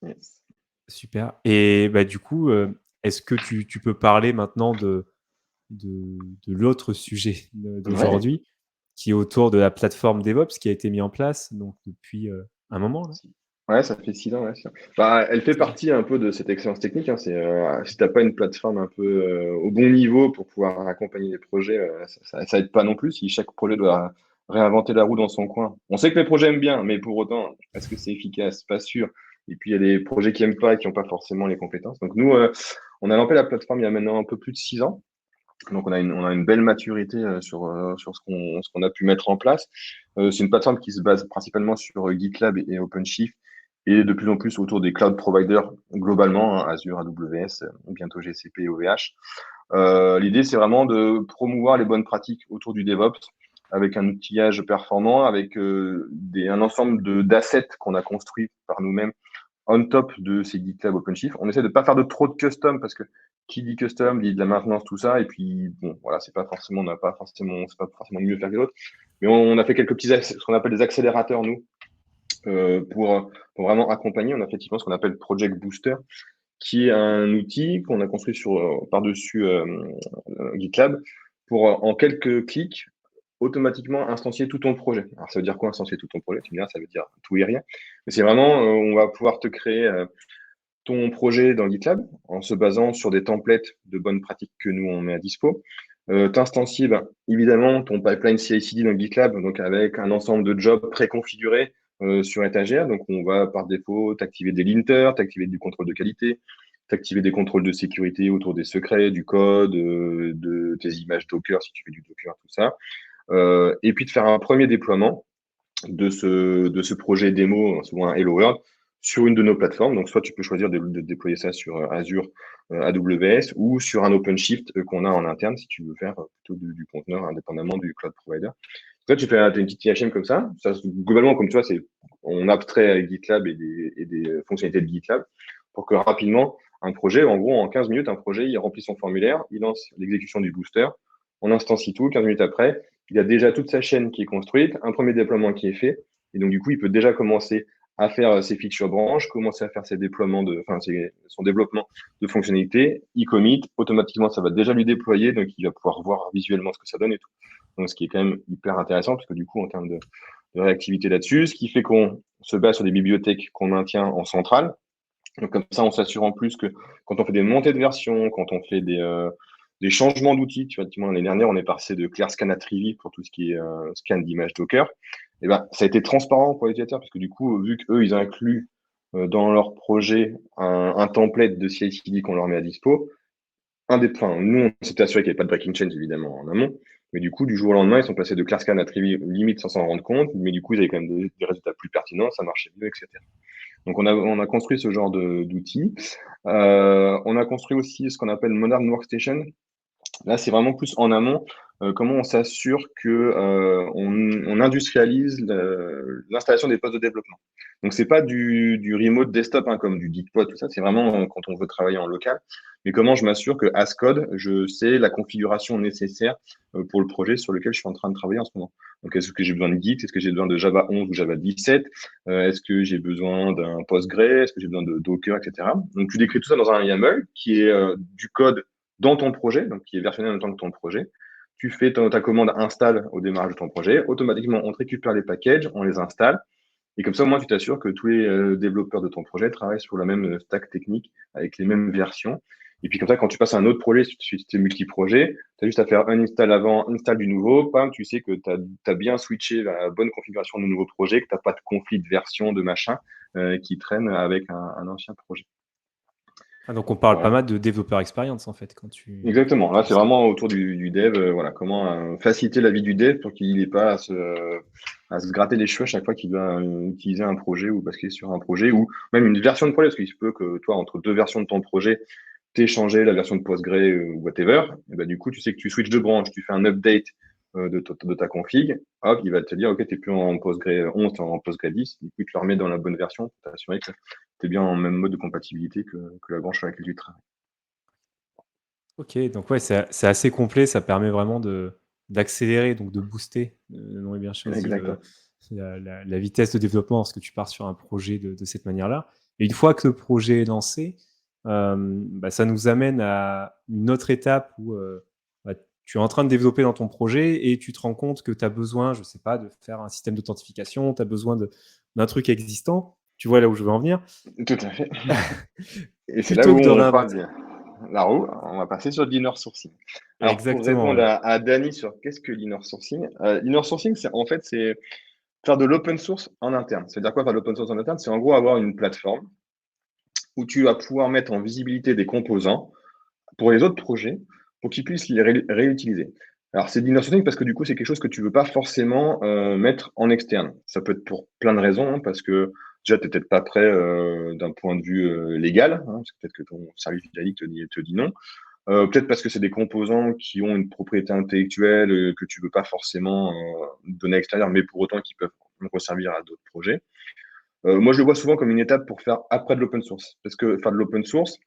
Speaker 2: Yes.
Speaker 1: Super et bah, du coup, est-ce que tu peux parler maintenant de l'autre sujet
Speaker 2: Ouais.
Speaker 1: d'aujourd'hui, qui est autour de la plateforme DevOps qui a été mis en place donc depuis, un moment là?
Speaker 2: Ouais, ça fait 6 ans, ouais, sûr. Bah, elle fait
Speaker 1: 6 ans.
Speaker 2: partie un peu de cette excellence technique, hein. Si t'as pas une plateforme un peu au bon niveau pour pouvoir accompagner les projets, ça aide pas non plus si chaque projet doit réinventer la roue dans son coin. On sait que les projets aiment bien, mais pour autant, est-ce que c'est efficace? Pas sûr. Et puis, il y a des projets qui aiment pas et qui n'ont pas forcément les compétences. Donc, nous, on a lancé la plateforme il y a maintenant un peu plus de 6 ans. Donc, on a une belle maturité sur ce qu'on a pu mettre en place. C'est une plateforme qui se base principalement sur GitLab et OpenShift et de plus en plus autour des cloud providers globalement, hein, Azure, AWS, bientôt GCP et OVH. L'idée, c'est vraiment de promouvoir les bonnes pratiques autour du DevOps avec un outillage performant, avec un ensemble d'assets qu'on a construits par nous-mêmes on top de ces GitLab OpenShift. On essaie de pas faire de trop de custom parce que qui dit custom dit de la maintenance, tout ça. Et puis, bon, voilà, on n'a pas forcément, c'est pas forcément mieux faire que l'autre. Mais on a fait quelques ce qu'on appelle des accélérateurs, nous, pour vraiment accompagner. On a fait effectivement ce qu'on appelle Project Booster, qui est un outil qu'on a construit par-dessus GitLab pour, en quelques clics, automatiquement instancier tout ton projet. Alors, ça veut dire quoi instancier tout ton projet? Tu me diras, ça veut dire tout et rien. Mais c'est vraiment, on va pouvoir te créer ton projet dans GitLab en se basant sur des templates de bonnes pratiques que nous, on met à dispo. T'instancier, ben, évidemment, ton pipeline CI/CD dans GitLab, donc avec un ensemble de jobs préconfigurés sur étagère. Donc, on va par défaut t'activer des linters, t'activer du contrôle de qualité, t'activer des contrôles de sécurité autour des secrets, du code, de tes images Docker, si tu fais du Docker, tout ça. Et puis de faire un premier déploiement de ce projet démo, souvent un Hello World, sur une de nos plateformes. Donc, soit tu peux choisir de déployer ça sur Azure, AWS ou sur un OpenShift qu'on a en interne si tu veux faire plutôt du conteneur indépendamment du cloud provider. Toi, tu fais une petite IHM comme ça. Globalement, comme tu vois, on abstrait avec GitLab et des fonctionnalités de GitLab pour que rapidement, un projet, en gros, en 15 minutes, un projet, il remplit son formulaire, il lance l'exécution du booster, on instancie tout, 15 minutes après, il a déjà toute sa chaîne qui est construite, un premier déploiement qui est fait, et donc du coup, il peut déjà commencer à faire ses features branches, commencer à faire son développement de fonctionnalités, il commit, automatiquement, ça va déjà lui déployer, donc il va pouvoir voir visuellement ce que ça donne et tout. Donc, ce qui est quand même hyper intéressant, parce que du coup, en termes de réactivité là-dessus, ce qui fait qu'on se base sur des bibliothèques qu'on maintient en centrale. Donc, comme ça, on s'assure en plus que quand on fait des montées de version, quand on fait des changements d'outils, tu vois, l'année dernière, on est passé de ClearScan à Trivi pour tout ce qui est scan d'images Docker. Et ben, ça a été transparent pour les utilisateurs parce que du coup, vu qu'eux, ils incluent dans leur projet un template de CI/CD qu'on leur met à dispo, enfin, nous, on s'était assuré qu'il n'y avait pas de breaking change, évidemment, en amont. Mais du coup, du jour au lendemain, ils sont passés de ClearScan à Trivi, limite sans s'en rendre compte. Mais du coup, ils avaient quand même des résultats plus pertinents, ça marchait mieux, etc. Donc, on a construit ce genre d'outils. On a construit aussi ce qu'on appelle Modern Workstation. Là, c'est vraiment plus en amont, comment on s'assure que on industrialise l'installation des postes de développement. Donc, c'est pas du remote desktop hein, comme du Gitpod, tout ça. C'est vraiment quand on veut travailler en local. Mais comment je m'assure que Ascode, je sais la configuration nécessaire pour le projet sur lequel je suis en train de travailler en ce moment. Donc, est-ce que j'ai besoin de Git? Est-ce que j'ai besoin de Java 11 ou Java 17? Est-ce que j'ai besoin d'un Postgre? Est-ce que j'ai besoin de Docker, etc. Donc, tu décris tout ça dans un YAML qui est du code dans ton projet, donc qui est versionné en même temps que ton projet. Tu fais ta commande install au démarrage de ton projet. Automatiquement, on te récupère les packages, on les installe. Et comme ça, au moins, tu t'assures que tous les développeurs de ton projet travaillent sur la même stack technique avec les mêmes versions. Et puis comme ça, quand tu passes à un autre projet, si tu es multi-projet, tu as juste à faire un install avant, install du nouveau, pam, tu sais que tu as, bien switché la bonne configuration du nouveau projet, que tu n'as pas de conflit de version, de machin qui traîne avec un ancien projet.
Speaker 1: Ah, donc on parle pas
Speaker 2: Voilà.
Speaker 1: mal de développeur expérience en fait
Speaker 2: Exactement.
Speaker 1: quand tu
Speaker 2: Là,
Speaker 1: dis
Speaker 2: c'est
Speaker 1: ça.
Speaker 2: vraiment autour du dev. Voilà, comment faciliter la vie du dev pour qu'il n'ait pas à se gratter les cheveux à chaque fois qu'il doit utiliser un projet ou parce qu'il est sur un projet ou même une version de projet. Parce qu'il se peut que toi, entre deux versions de ton projet, t'aies changé la version de Postgre ou whatever. Et ben, du coup, tu sais que tu switches de branche, tu fais un update de ta config. Hop, il va te dire, OK, t'es plus en Postgre 11, t'es en Postgre 10. Du coup, tu le remets dans la bonne version pour t'assurer que tu es bien en même mode de compatibilité que la branche sur laquelle tu travailles.
Speaker 1: OK, donc ouais, c'est assez complet, ça permet vraiment d'accélérer, donc de booster, le nom est bien choisi,
Speaker 2: Exactement.
Speaker 1: la vitesse de développement lorsque tu pars sur un projet de cette manière-là. Et une fois que le projet est lancé, bah, ça nous amène à une autre étape où, bah, tu es en train de développer dans ton projet et tu te rends compte que tu as besoin, je sais pas, de faire un système d'authentification, tu as besoin d'un truc existant. Tu vois là où je veux en venir?
Speaker 2: Tout à fait. Et c'est là
Speaker 1: Plutôt
Speaker 2: où
Speaker 1: que de
Speaker 2: on fera
Speaker 1: réinventer.
Speaker 2: bien la roue. On va passer sur l'inner sourcing. Alors, pour
Speaker 1: Exactement,
Speaker 2: répondre
Speaker 1: ouais.
Speaker 2: à Dany sur qu'est-ce que l'inner sourcing, l'inner sourcing, c'est faire de l'open source en interne. C'est-à-dire quoi faire de l'open source en interne? C'est en gros avoir une plateforme où tu vas pouvoir mettre en visibilité des composants pour les autres projets pour qu'ils puissent les réutiliser. Alors, c'est de l'inner sourcing parce que du coup, c'est quelque chose que tu veux pas forcément mettre en externe. Ça peut être pour plein de raisons, hein, parce que déjà, tu n'es peut-être pas prêt d'un point de vue légal, hein, parce que peut-être que ton service juridique te dit non. Peut-être parce que c'est des composants qui ont une propriété intellectuelle que tu veux pas forcément donner à l'extérieur, mais pour autant qui peuvent resservir à d'autres projets. Moi, je le vois souvent comme une étape pour faire après de l'open source. Parce que faire de l'open source,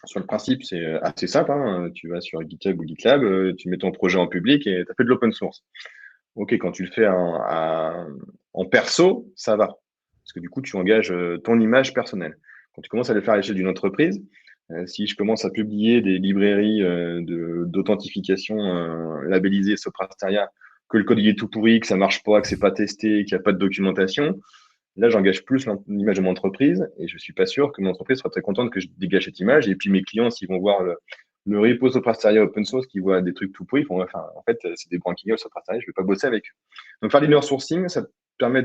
Speaker 2: sur le principe, c'est assez simple. Hein. Tu vas sur GitHub ou GitLab, tu mets ton projet en public et tu as fait de l'open source. OK, quand tu le fais en perso, ça va. Parce que du coup, tu engages ton image personnelle. Quand tu commences à le faire à l'échelle d'une entreprise, si je commence à publier des librairies d'authentification labellisées Soprasteria, que le code il est tout pourri, que ça marche pas, que c'est pas testé, qu'il n'y a pas de documentation, là, j'engage plus l'image de mon entreprise et je suis pas sûr que mon entreprise sera très contente que je dégage cette image. Et puis mes clients, s'ils vont voir le repo Soprasteria open source, qui voient des trucs tout pourris, ils font, enfin, en fait, c'est des branquignoles Soprasteria, je vais pas bosser avec eux. Donc, faire l'inner sourcing, ça permet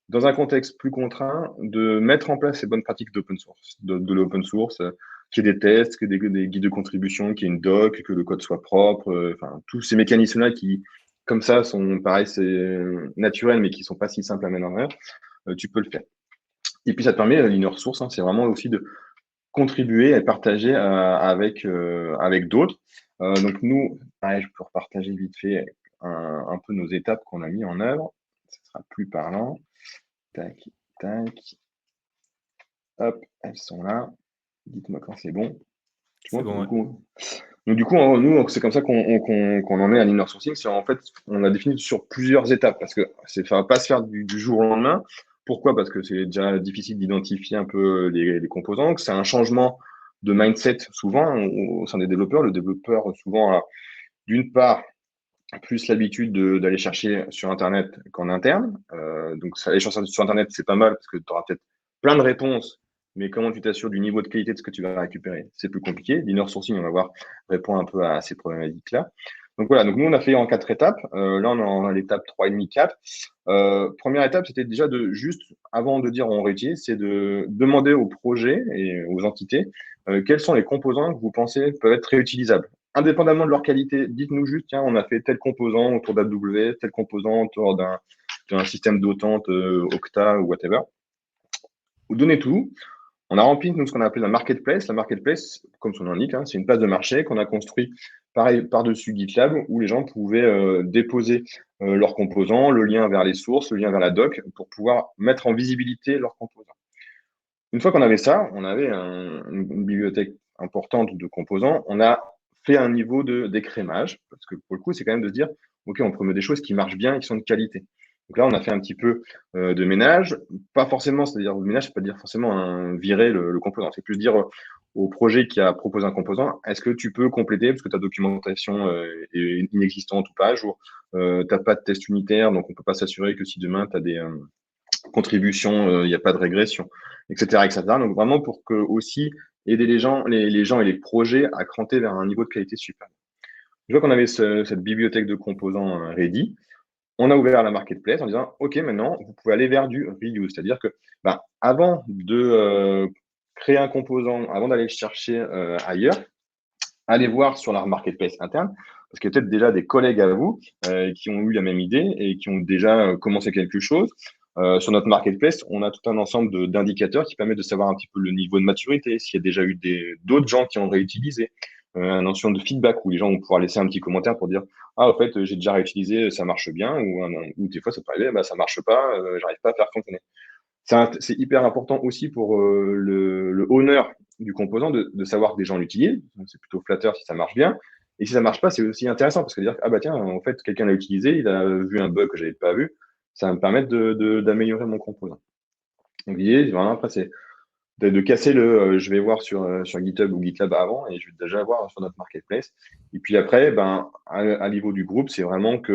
Speaker 2: dans un contexte plus contraint, de mettre en place ces bonnes pratiques d'open source, de l'open source, qu'il y ait des tests, qu'il y ait des guides de contribution, qu'il y ait une doc, que le code soit propre, enfin, tous ces mécanismes-là qui, comme ça, sont, pareil, c'est naturels, mais qui sont pas si simples à mettre en œuvre, tu peux le faire. Et puis, ça te permet, l'inner source, hein, c'est vraiment aussi de contribuer et partager avec d'autres. Donc, nous, pareil, je peux repartager vite fait un peu nos étapes qu'on a mis en œuvre. Ce sera plus parlant. Tac, tac. Hop, elles sont là. Dites-moi quand c'est bon. Tu
Speaker 1: C'est
Speaker 2: vois,
Speaker 1: bon,
Speaker 2: du
Speaker 1: ouais.
Speaker 2: coup, nous, c'est comme ça qu'on en est à l'inner sourcing. C'est en fait, on a défini sur plusieurs étapes parce que ça va pas se faire du jour au lendemain. Pourquoi? Parce que c'est déjà difficile d'identifier un peu les composants, que c'est un changement de mindset souvent au sein des développeurs. Le développeur, souvent, a d'une part plus l'habitude d'aller chercher sur Internet qu'en interne. Donc, aller chercher sur Internet, c'est pas mal parce que tu auras peut-être plein de réponses, mais comment tu t'assures du niveau de qualité de ce que tu vas récupérer? C'est plus compliqué. L'inner sourcing, on va voir, répond un peu à ces problématiques-là. Donc voilà, donc nous, on a fait en 4 étapes. Là, on est en l'étape 3,5, 4. Première étape, c'était déjà de juste, avant de dire on réutilise, c'est de demander aux projets et aux entités quels sont les composants que vous pensez peuvent être réutilisables. Indépendamment de leur qualité, dites-nous juste, tiens, on a fait tel composant autour d'AW, tel composant autour d'un système d'autante Octa ou whatever. Vous donnez tout. On a rempli nous, ce qu'on a appelé la marketplace. La marketplace, comme son nom l'indique, hein, c'est une place de marché qu'on a construit pareil par-dessus GitLab où les gens pouvaient déposer leurs composants, le lien vers les sources, le lien vers la doc pour pouvoir mettre en visibilité leurs composants. Une fois qu'on avait ça, on avait une bibliothèque importante de composants. On a fait un niveau d'écrémage, parce que pour le coup, c'est quand même de se dire, OK, on promeut des choses qui marchent bien et qui sont de qualité. Donc là, on a fait un petit peu de ménage, pas forcément, c'est-à-dire le ménage, c'est pas dire forcément virer le composant, c'est plus dire au projet qui a proposé un composant, est-ce que tu peux compléter parce que ta documentation est inexistante ou pas, ou t'as pas de test unitaire, donc on peut pas s'assurer que si demain tu as des contributions, il n'y a pas de régression, etc., etc. Donc vraiment pour que aussi aider les gens et les projets à cranter vers un niveau de qualité supérieur. Une fois qu'on avait cette bibliothèque de composants ready, on a ouvert la marketplace en disant OK, maintenant vous pouvez aller vers du reuse, c'est-à-dire que avant de créer un composant, avant d'aller le chercher ailleurs, allez voir sur la marketplace interne, parce qu'il y a peut-être déjà des collègues à vous qui ont eu la même idée et qui ont déjà commencé quelque chose. Sur notre marketplace, on a tout un ensemble d'indicateurs qui permettent de savoir un petit peu le niveau de maturité, s'il y a déjà eu d'autres gens qui ont réutilisé, un ensemble de feedback où les gens vont pouvoir laisser un petit commentaire pour dire ah, en fait, j'ai déjà réutilisé, ça marche bien, ou des fois ça peut arriver, ça marche pas, j'arrive pas à faire fonctionner. C'est hyper important aussi pour le owner du composant de savoir que des gens l'utilisent. C'est plutôt flatteur si ça marche bien. Et si ça marche pas, c'est aussi intéressant parce que dire ah bah tiens, en fait, quelqu'un l'a utilisé, il a vu un bug que j'avais pas vu, ça va me permettre d'améliorer mon composant. Donc l'idée, vraiment, après, c'est de casser je vais voir sur GitHub ou GitLab avant et je vais déjà voir sur notre marketplace. Et puis après, à niveau du groupe, c'est vraiment que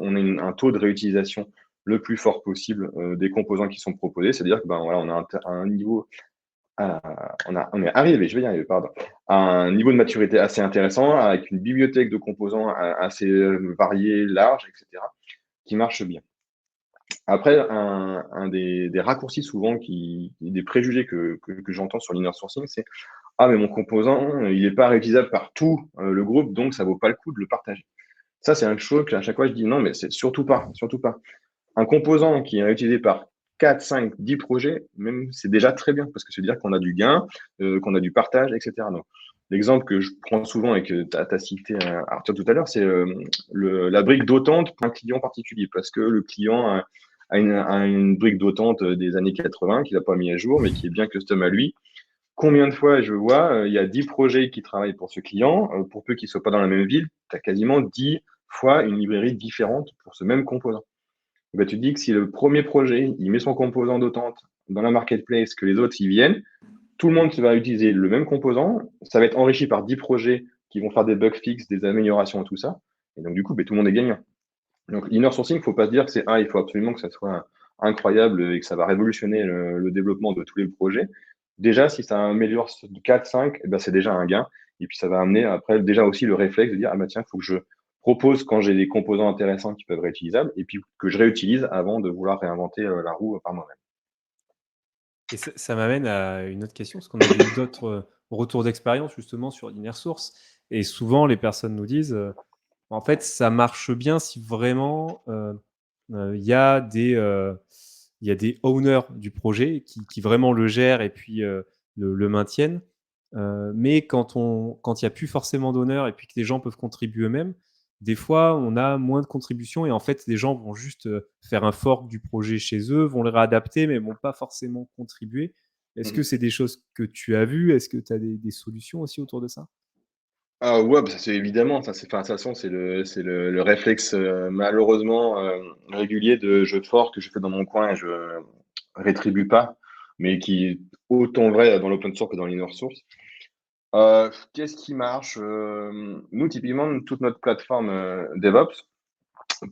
Speaker 2: on ait un taux de réutilisation le plus fort possible des composants qui sont proposés. C'est-à-dire que voilà, on a un niveau, on est arrivé, je vais y arriver, pardon, à un niveau de maturité assez intéressant avec une bibliothèque de composants assez variée, large, etc., qui marche bien. Après, un des raccourcis souvent, des préjugés que j'entends sur l'inner sourcing, c'est ah, mais mon composant, il n'est pas réutilisable par tout le groupe, donc ça vaut pas le coup de le partager. Ça, c'est une chose qu'à chaque fois je dis non, mais c'est surtout pas, surtout pas. Un composant qui est réutilisé par 4, 5, 10 projets, même c'est déjà très bien, parce que c'est dire qu'on a du gain, qu'on a du partage, etc. Donc, l'exemple que je prends souvent et que tu as cité Arthur tout à l'heure, c'est la brique d'autante pour un client particulier, parce que le client a une brique d'autante des années 80 qu'il n'a pas mis à jour, mais qui est bien custom à lui. Combien de fois je vois, il y a 10 projets qui travaillent pour ce client, pour peu qu'ils ne soient pas dans la même ville, tu as quasiment 10 fois une librairie différente pour ce même composant. Tu te dis que si le premier projet, il met son composant d'autante dans la marketplace, que les autres y viennent, tout le monde va utiliser le même composant, ça va être enrichi par 10 projets qui vont faire des bug fixes, des améliorations et tout ça. Et donc, du coup, tout le monde est gagnant. Donc, l'inner sourcing, il ne faut pas se dire que il faut absolument que ça soit incroyable et que ça va révolutionner le développement de tous les projets. Déjà, si ça améliore de 4, 5, c'est déjà un gain. Et puis, ça va amener après déjà aussi le réflexe de dire, ah tiens, il faut que je propose quand j'ai des composants intéressants qui peuvent être réutilisables et puis que je réutilise avant de vouloir réinventer la roue par moi-même.
Speaker 1: Et ça m'amène à une autre question, parce qu'on avait eu d'autres retours d'expérience justement sur l'inner source, et souvent les personnes nous disent, en fait, ça marche bien si vraiment, il y a des owners du projet qui vraiment le gèrent et puis, le maintiennent. Mais quand il y a plus forcément d'honneur et puis que les gens peuvent contribuer eux-mêmes, des fois, on a moins de contributions et en fait, les gens vont juste, faire un fork du projet chez eux, vont le réadapter, mais vont pas forcément contribuer. Est-ce que c'est des choses que tu as vues? Est-ce que tu as des solutions aussi autour de ça?
Speaker 2: Ah ouais, ça c'est évidemment, ça c'est, enfin, de toute façon, c'est le réflexe malheureusement régulier de jeu de fort que je fais dans mon coin et je rétribue pas, mais qui est autant vrai dans l'open source que dans l'inner source. Qu'est-ce qui marche? Nous, typiquement, toute notre plateforme DevOps,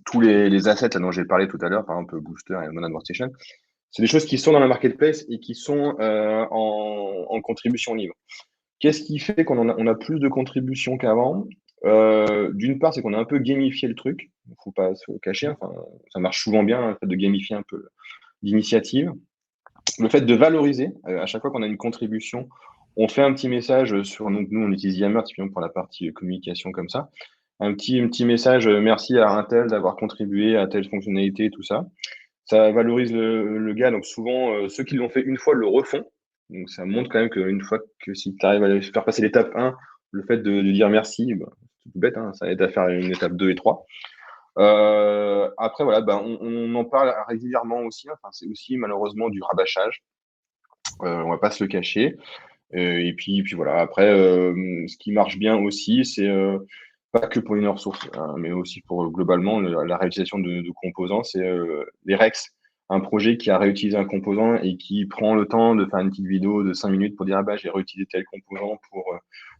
Speaker 2: tous les assets là, dont j'ai parlé tout à l'heure, par exemple Booster et Monad Workstation, c'est des choses qui sont dans la marketplace et qui sont en contribution libre. Qu'est-ce qui fait on a plus de contributions qu'avant? D'une part, c'est qu'on a un peu gamifié le truc. Il ne faut pas se cacher. Enfin, ça marche souvent bien, le fait de gamifier un peu l'initiative. Le fait de valoriser, à chaque fois qu'on a une contribution, on fait un petit message sur, donc nous, on utilise Yammer typiquement pour la partie communication comme ça. Un petit message, merci à un tel d'avoir contribué à telle fonctionnalité, tout ça. Ça valorise le gars. Donc souvent, ceux qui l'ont fait une fois le refont. Donc ça montre quand même qu'une fois que si tu arrives à faire passer l'étape 1, le fait de dire merci, bah, c'est tout bête, hein, ça aide à faire une étape 2 et 3. Après, voilà, bah, on en parle régulièrement aussi. Enfin, c'est aussi malheureusement du rabâchage. On va pas se le cacher. Et puis voilà. Après, ce qui marche bien aussi, c'est pas que pour une ressource, hein, mais aussi pour globalement la réutilisation de composants, c'est les Rex. Un projet qui a réutilisé un composant et qui prend le temps de faire une petite vidéo de 5 minutes pour dire ah bah j'ai réutilisé tel composant pour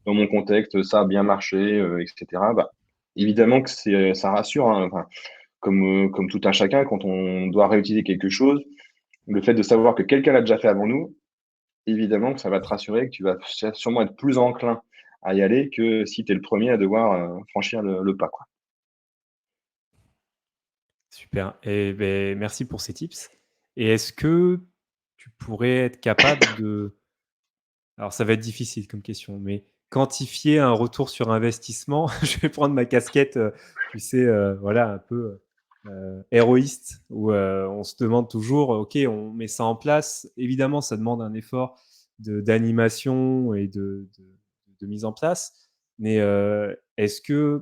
Speaker 2: dans mon contexte, ça a bien marché, etc. Bah, évidemment que ça rassure, hein, enfin, comme tout un chacun, quand on doit réutiliser quelque chose, le fait de savoir que quelqu'un l'a déjà fait avant nous, évidemment que ça va te rassurer, que tu vas sûrement être plus enclin à y aller que si tu es le premier à devoir franchir le pas, quoi.
Speaker 1: Super et beh, merci pour ces tips et est-ce que tu pourrais être capable de alors ça va être difficile comme question, mais quantifier un retour sur investissement? Je vais prendre ma casquette, tu sais, voilà un peu, héroïste où, on se demande toujours: «OK, on met ça en place». Évidemment, ça demande un effort d'animation et de mise en place, mais, est-ce que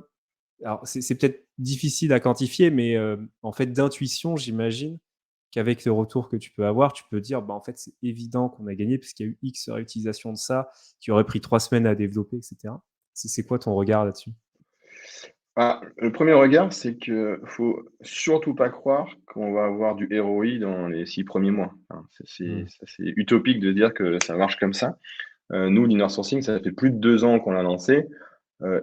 Speaker 1: alors c'est peut-être difficile à quantifier, mais, en fait d'intuition, j'imagine qu'avec le retour que tu peux avoir, tu peux dire: «Bah, en fait, c'est évident qu'on a gagné puisqu'il y a eu X réutilisation de ça, qui aurait pris 3 semaines à développer» et cetera. C'est quoi ton regard là-dessus?
Speaker 2: Ah, le premier regard, c'est que faut surtout pas croire qu'on va avoir du ROI dans les 6 premiers mois. Hein,
Speaker 1: Mmh.
Speaker 2: c'est utopique de dire que ça marche comme ça. Nous, l'inner sourcing, ça fait plus de 2 ans qu'on l'a lancé,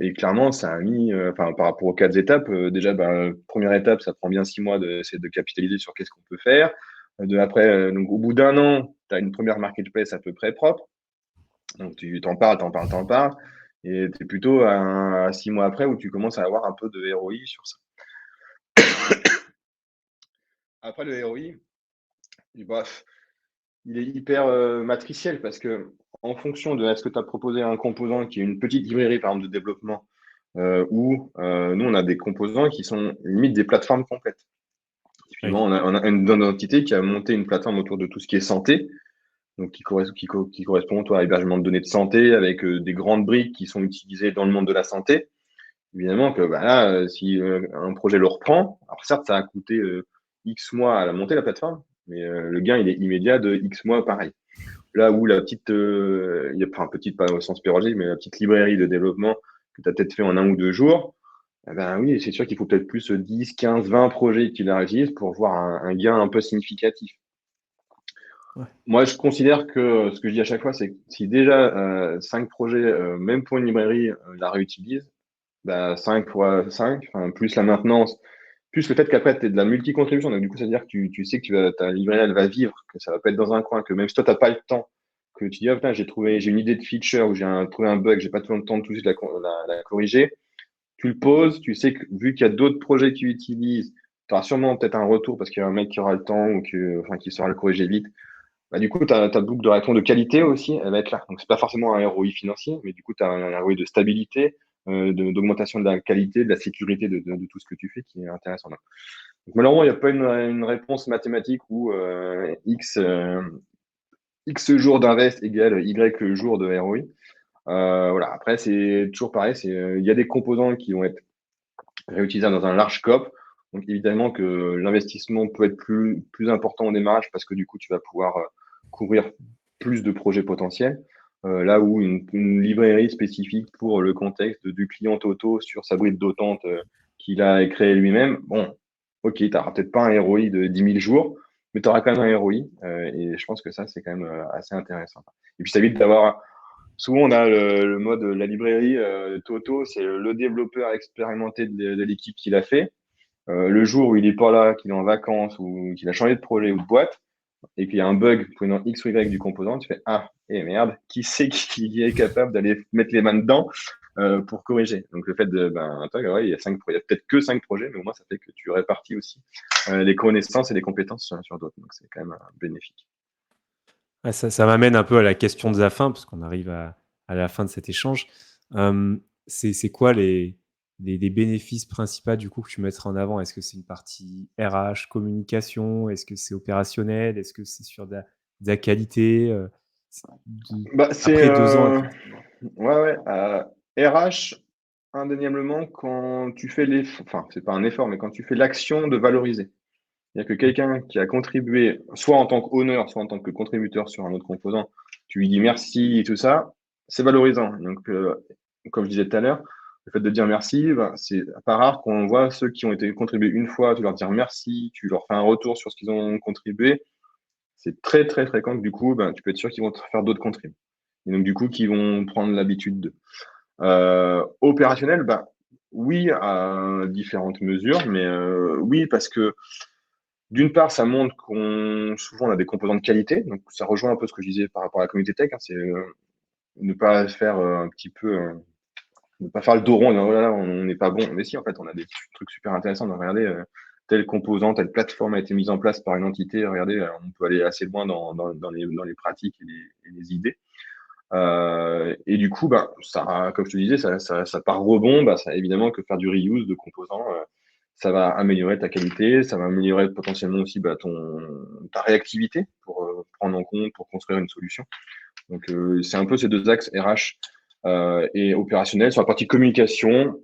Speaker 2: et clairement, ça a mis, enfin, par rapport aux 4 étapes, déjà, ben, 1re étape, ça prend bien 6 mois d'essayer de capitaliser sur qu'est-ce qu'on peut faire. Après, donc au bout d'1 an, tu as une première marketplace à peu près propre. Donc tu t'en parles, t'en parles, t'en parles et tu es plutôt à 6 mois après où tu commences à avoir un peu de ROI sur ça. Après le ROI, bah, il est hyper, matriciel parce que en fonction de est-ce que tu as proposé un composant qui est une petite librairie, par exemple, de développement, ou, nous, on a des composants qui sont limite des plateformes complètes. Typiquement,
Speaker 1: Oui,
Speaker 2: on a une entité qui a monté une plateforme autour de tout ce qui est santé, donc qui correspond, toi, à l'hébergement de données de santé avec, des grandes briques qui sont utilisées dans le monde de la santé. Évidemment que, bah, là, si, un projet le reprend, alors certes, ça a coûté, X mois à la monter la plateforme, mais, le gain, il est immédiat de X mois pareil. Là où la petite, il y a enfin petite, pas au sens péjoratif, mais la petite librairie de développement que tu as peut-être fait en 1 ou 2 jours, eh ben, oui, c'est sûr qu'il faut peut-être plus 10, 15, 20 projets qui la réutilisent pour voir un gain un peu significatif.
Speaker 1: ouais,
Speaker 2: Moi, je considère que ce que je dis à chaque fois, c'est que si déjà 5 projets, même pour une librairie, la réutilisent, bah, 5 fois 5, enfin, plus la maintenance, plus le fait qu'après tu aies de la multi-contribution. Donc, du coup, ça veut dire que tu sais que ta librairie, elle va vivre, que ça va pas être dans un coin, que même si toi, tu as pas le temps, que tu dis, ah, putain, j'ai une idée de feature ou trouvé un bug, j'ai pas tout le temps de tout de suite la corriger. Tu le poses, tu sais que vu qu'il y a d'autres projets qui utilisent, tu auras sûrement peut-être un retour parce qu'il y a un mec qui aura le temps ou enfin, qui saura le corriger vite. Bah, du coup, ta boucle de réaction de qualité aussi, elle va être là. Donc, c'est pas forcément un ROI financier, mais du coup, tu as un ROI de stabilité, d'augmentation de la qualité, de la sécurité de tout ce que tu fais qui est intéressant. Donc, malheureusement, il n'y a pas une réponse mathématique où X jours d'invest égale Y jours de ROI. Voilà. Après, c'est toujours pareil. Il y a des composants qui vont être réutilisables dans un large scope. Donc, évidemment que l'investissement peut être plus important au démarrage parce que du coup, tu vas pouvoir couvrir plus de projets potentiels. Là où une librairie spécifique pour le contexte du client auto sur sa brique d'autante qu'il a créé lui-même, bon, ok, tu n'auras peut-être pas un ROI de 10 000 jours, mais tu auras quand même un ROI. Et je pense que ça, c'est quand même assez intéressant. Et puis, ça évite d'avoir. Souvent, on a le mode, la librairie Toto, c'est le développeur expérimenté de l'équipe qui l'a fait. Le jour où il est pas là, qu'il est en vacances ou qu'il a changé de projet ou de boîte, et qu'il y a un bug prenant X ou Y du composant, tu fais ah, et merde, qui c'est qui est capable d'aller mettre les mains dedans pour corriger. Donc le fait de, toi, ouais, il y a il y a peut-être que 5 projets, mais au moins ça fait que tu répartis aussi les connaissances et les compétences sur d'autres. Donc c'est quand même bénéfique.
Speaker 1: Ouais, ça m'amène un peu à la question de la fin, parce qu'on arrive à la fin de cet échange. C'est quoi les bénéfices principaux du coup que tu mettrais en avant? Est-ce que c'est une partie RH, communication? Est-ce que c'est opérationnel? Est-ce que c'est sur de la qualité?
Speaker 2: Bah, c'est
Speaker 1: Après 2 ans, effectivement.
Speaker 2: ouais, ouais. RH, indéniablement, quand tu fais l'effort, enfin, c'est pas un effort, mais quand tu fais l'action de valoriser. C'est-à-dire que quelqu'un qui a contribué, soit en tant qu'honneur, soit en tant que contributeur sur un autre composant, tu lui dis merci et tout ça, c'est valorisant. Donc, comme je disais tout à l'heure, le fait de dire merci, ben, c'est pas rare qu'on voit ceux qui ont été contribués une fois, tu leur dire merci, tu leur fais un retour sur ce qu'ils ont contribué. C'est très, très fréquent que du coup, ben, tu peux être sûr qu'ils vont te faire d'autres contributions. Et donc, du coup, qu'ils vont prendre l'habitude de. Opérationnel, ben, oui, à différentes mesures, mais oui, parce que d'une part, ça montre qu'on souvent on a des composants de qualité, donc ça rejoint un peu ce que je disais par rapport à la communauté tech, hein, c'est ne pas faire un petit peu, ne pas faire le dos rond, en disant, oh là là, on n'est pas bon. Mais si, en fait, on a des trucs super intéressants. Donc, regardez, tel composant, telle plateforme a été mise en place par une entité. Regardez, on peut aller assez loin dans les pratiques et les idées. Et du coup, bah, ça, comme je te disais, ça part rebond. Bah, ça, évidemment que faire du reuse de composants, ça va améliorer ta qualité, ça va améliorer potentiellement aussi bah, ta réactivité pour prendre en compte, pour construire une solution. Donc, c'est un peu ces deux axes RH et opérationnel. Sur la partie communication,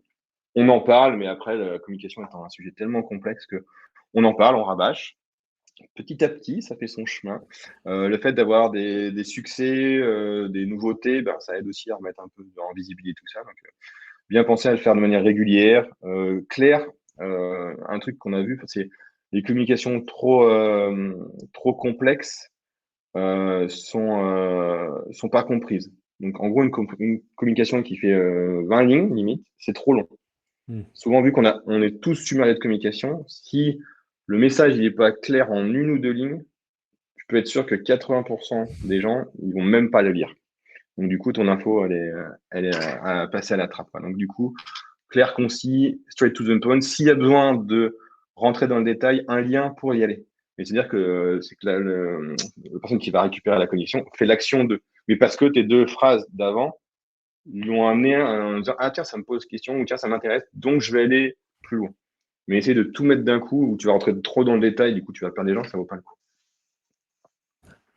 Speaker 2: on en parle, mais après, la communication étant un sujet tellement complexe que on en parle, on rabâche. Petit à petit, ça fait son chemin. Le fait d'avoir des succès, des nouveautés, ben, ça aide aussi à remettre un peu en visibilité tout ça. Donc, bien penser à le faire de manière régulière, claire. Un truc qu'on a vu, c'est les communications trop complexes sont pas comprises. Donc, en gros, une communication qui fait 20 lignes, limite, c'est trop long.
Speaker 1: Hmm.
Speaker 2: Souvent, vu on est tous submergés de communication, si le message n'est pas clair en 1 ou 2 lignes, tu peux être sûr que 80% des gens, ils vont même pas le lire. Donc, du coup, ton info, elle est à passer à la trappe, quoi. Donc, du coup, clair, concis, straight to the point. S'il y a besoin de rentrer dans le détail, un lien pour y aller. Mais c'est-à-dire que c'est que la personne qui va récupérer la connexion fait l'action de. Mais parce que tes 2 phrases d'avant lui ont amené en disant ah tiens, ça me pose question ou tiens, ça m'intéresse, donc je vais aller plus loin. Mais essayer de tout mettre d'un coup où tu vas rentrer trop dans le détail, du coup, tu vas perdre des gens, ça vaut pas le coup.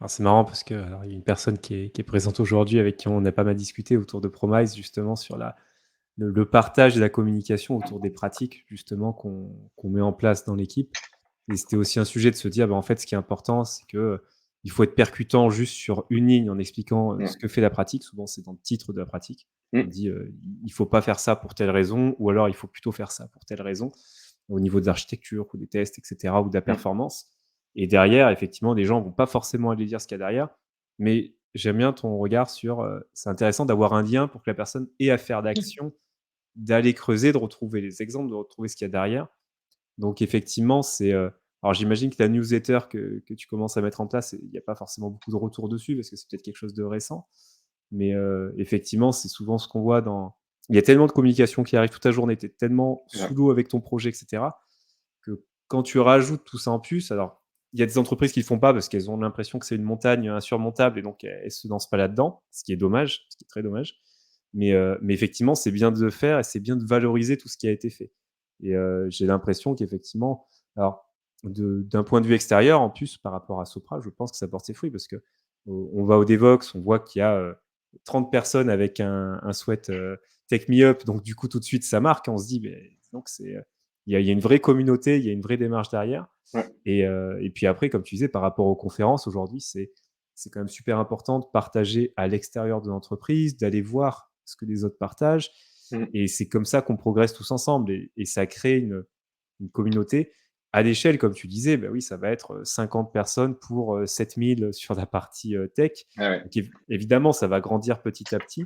Speaker 1: Alors c'est marrant parce que alors, il y a une personne qui est présente aujourd'hui avec qui on a pas mal discuté autour de Promise, justement sur le partage de la communication autour des pratiques justement qu'on met en place dans l'équipe. Et c'était aussi un sujet de se dire, bah, en fait, ce qui est important, c'est que il faut être percutant juste sur une ligne en expliquant
Speaker 2: Ouais.
Speaker 1: ce que fait la pratique. Souvent, c'est dans le titre de la pratique. On
Speaker 2: Mm.
Speaker 1: dit, il faut pas faire ça pour telle raison, ou alors il faut plutôt faire ça pour telle raison, au niveau de l'architecture, ou des tests, etc., ou de la
Speaker 2: Mm.
Speaker 1: performance. Et derrière, effectivement, les gens vont pas forcément aller dire ce qu'il y a derrière, mais j'aime bien ton regard sur, c'est intéressant d'avoir un lien pour que la personne ait à faire d'action, d'aller creuser, de retrouver les exemples, de retrouver ce qu'il y a derrière. Donc effectivement, c'est, alors j'imagine que la newsletter que tu commences à mettre en place, il y a pas forcément beaucoup de retours dessus parce que c'est peut-être quelque chose de récent. Mais, effectivement, c'est souvent ce qu'on voit dans il y a tellement de communication qui arrive toute la journée, tu es tellement
Speaker 2: Ouais.
Speaker 1: sous l'eau avec ton projet et cetera, que quand tu rajoutes tout ça en plus, alors il y a des entreprises qui le font pas parce qu'elles ont l'impression que c'est une montagne insurmontable et donc elles se lancent pas là-dedans, ce qui est dommage, ce qui est très dommage. Mais effectivement, c'est bien de le faire et c'est bien de valoriser tout ce qui a été fait. Et j'ai l'impression qu'effectivement, alors d'un point de vue extérieur, en plus, par rapport à Sopra, je pense que ça porte ses fruits parce que on va au Devox, on voit qu'il y a 30 personnes avec un sweat Take Me Up, donc du coup, tout de suite, ça marque. On se dit, mais, donc il y a une vraie communauté, il y a une vraie démarche derrière.
Speaker 2: Ouais.
Speaker 1: Et puis après, comme tu disais, par rapport aux conférences, aujourd'hui, c'est quand même super important de partager à l'extérieur de l'entreprise, d'aller voir ce que les autres partagent.
Speaker 2: Mm.
Speaker 1: Et c'est comme ça qu'on progresse tous ensemble. Et ça crée une communauté. À l'échelle, comme tu disais, bah oui, ça va être 50 personnes pour 7000 sur la partie tech.
Speaker 2: Ah ouais.
Speaker 1: Donc évidemment, ça va grandir petit à petit.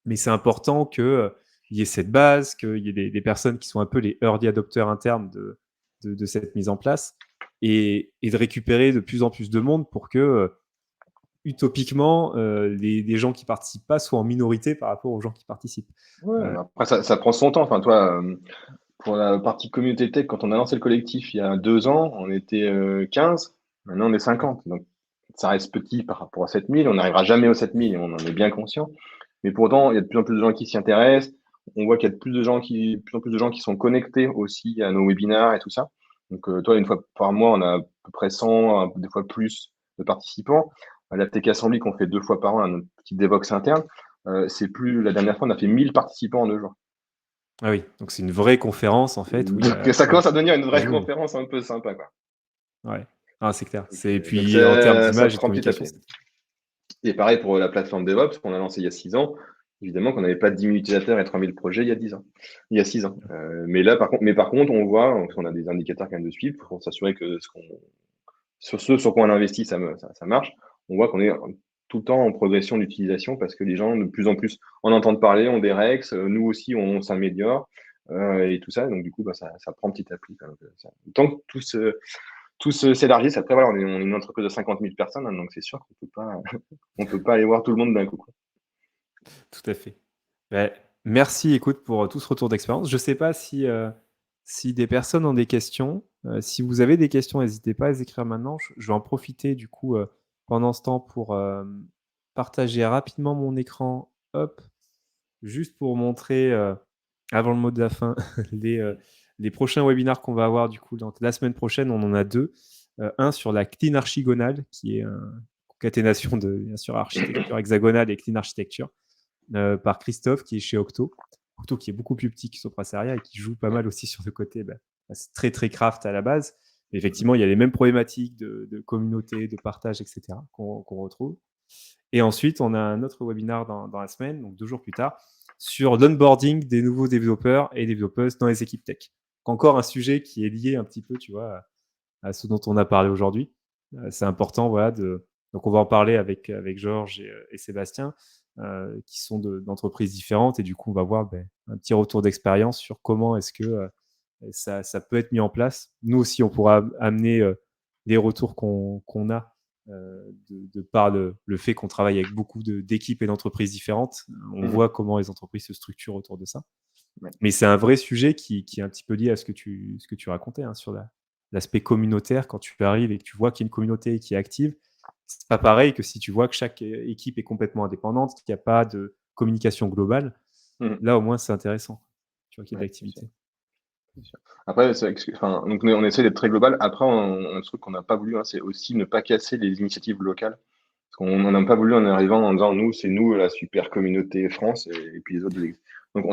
Speaker 1: Mais c'est important qu'il y ait cette base, qu'il y ait des personnes qui sont un peu les early adopteurs internes de cette mise en place et de récupérer de plus en plus de monde pour que, utopiquement, les gens qui participent pas soient en minorité par rapport aux gens qui participent.
Speaker 2: Ouais,
Speaker 1: Euh,
Speaker 2: mais après, ça prend son temps. Enfin, toi, pour la partie communauté tech, quand on a lancé le collectif il y a 2 ans, on était 15. Maintenant, on est 50. Donc, ça reste petit par rapport à 7000. On n'arrivera jamais aux 7000 et on en est bien conscient. Mais pourtant, il y a de plus en plus de gens qui s'y intéressent. On voit qu'il y a de plus en plus de gens qui sont connectés aussi à nos webinaires et tout ça. Donc, toi, une fois par mois, on a à peu près 100, des fois plus de participants. À la Tech Assembly qu'on fait 2 fois par an, à notre petit Devox interne, c'est plus, la dernière fois, on a fait 1000 participants en 2 jours.
Speaker 1: ah oui, donc c'est une vraie conférence en fait où il y
Speaker 2: Donc,
Speaker 1: a
Speaker 2: ça commence à devenir une
Speaker 1: du
Speaker 2: vraie
Speaker 1: monde.
Speaker 2: conférence un peu sympa, quoi.
Speaker 1: Ouais. Ah, c'est clair. Et
Speaker 2: Donc
Speaker 1: puis en termes
Speaker 2: ça
Speaker 1: d'image et de
Speaker 2: prend petit à
Speaker 1: communication,
Speaker 2: petit. Et pareil pour la plateforme DevOps qu'on a lancée il y a 6 ans. Évidemment qu'on n'avait pas 10 000 utilisateurs et 3000 projets il y a 10 ans. Il y a 6 ans. Mais là, par contre, on voit, parce qu'on a des indicateurs quand même de suivre pour s'assurer que sur ce sur quoi on investit, ça marche. On voit qu'on est tout le temps en progression d'utilisation parce que les gens, de plus en plus, en entendent parler, ont des rex. Nous aussi, on s'améliore et tout ça. Donc, du coup, ça prend petit à petit. Tant que tous s'élargissent. Après, voilà, on est une entreprise de 50 000 personnes, hein, donc c'est sûr qu'on on peut pas aller voir tout le monde d'un coup, quoi.
Speaker 1: tout à fait. Ouais. Merci, écoute, pour tout ce retour d'expérience. Je ne sais pas si des personnes ont des questions. Si vous avez des questions, n'hésitez pas à les écrire maintenant. Je vais en profiter du coup pendant ce temps pour partager rapidement mon écran. Hop, juste pour montrer, avant le mot de la fin, les prochains webinars qu'on va avoir du coup. Donc, la semaine prochaine, on en a 2. Un sur la clean archigonale, qui est une concaténation de, bien sûr, architecture hexagonale et clean architecture, par Christophe, qui est chez Octo. Octo, qui est beaucoup plus petit que Soprasteria et qui joue pas mal aussi sur le côté. C'est très, très craft à la base. Mais effectivement, il y a les mêmes problématiques de communauté, de partage, etc., qu'on retrouve. Et ensuite, on a un autre webinar dans la semaine, donc 2 jours plus tard, sur l'onboarding des nouveaux développeurs et développeuses dans les équipes tech. Encore un sujet qui est lié un petit peu, tu vois, à ce dont on a parlé aujourd'hui. C'est important, voilà, donc on va en parler avec Georges et Sébastien, qui sont d'entreprises différentes, et du coup, on va voir un petit retour d'expérience sur comment est-ce que ça peut être mis en place. Nous aussi, on pourra amener les retours qu'on a de par le fait qu'on travaille avec beaucoup d'équipes et d'entreprises différentes. On
Speaker 2: Mhm.
Speaker 1: voit comment les entreprises se structurent autour de ça.
Speaker 2: Ouais.
Speaker 1: Mais c'est un vrai sujet qui est un petit peu lié à ce que tu racontais, hein, sur l'aspect communautaire. Quand tu arrives et que tu vois qu'il y a une communauté qui est active, c'est pas pareil que si tu vois que chaque équipe est complètement indépendante, qu'il n'y a pas de communication globale.
Speaker 2: Mhm.
Speaker 1: Là, au moins, c'est intéressant. Tu vois qu'il y a de
Speaker 2: Ouais, c'est sûr,
Speaker 1: l'activité.
Speaker 2: c'est sûr. Après, enfin, donc on essaie d'être très global. Après, un truc qu'on n'a pas voulu, hein, c'est aussi ne pas casser les initiatives locales. Parce qu'on n'a pas voulu en arrivant en disant, nous, c'est nous, la super communauté France, et puis les autres. Donc,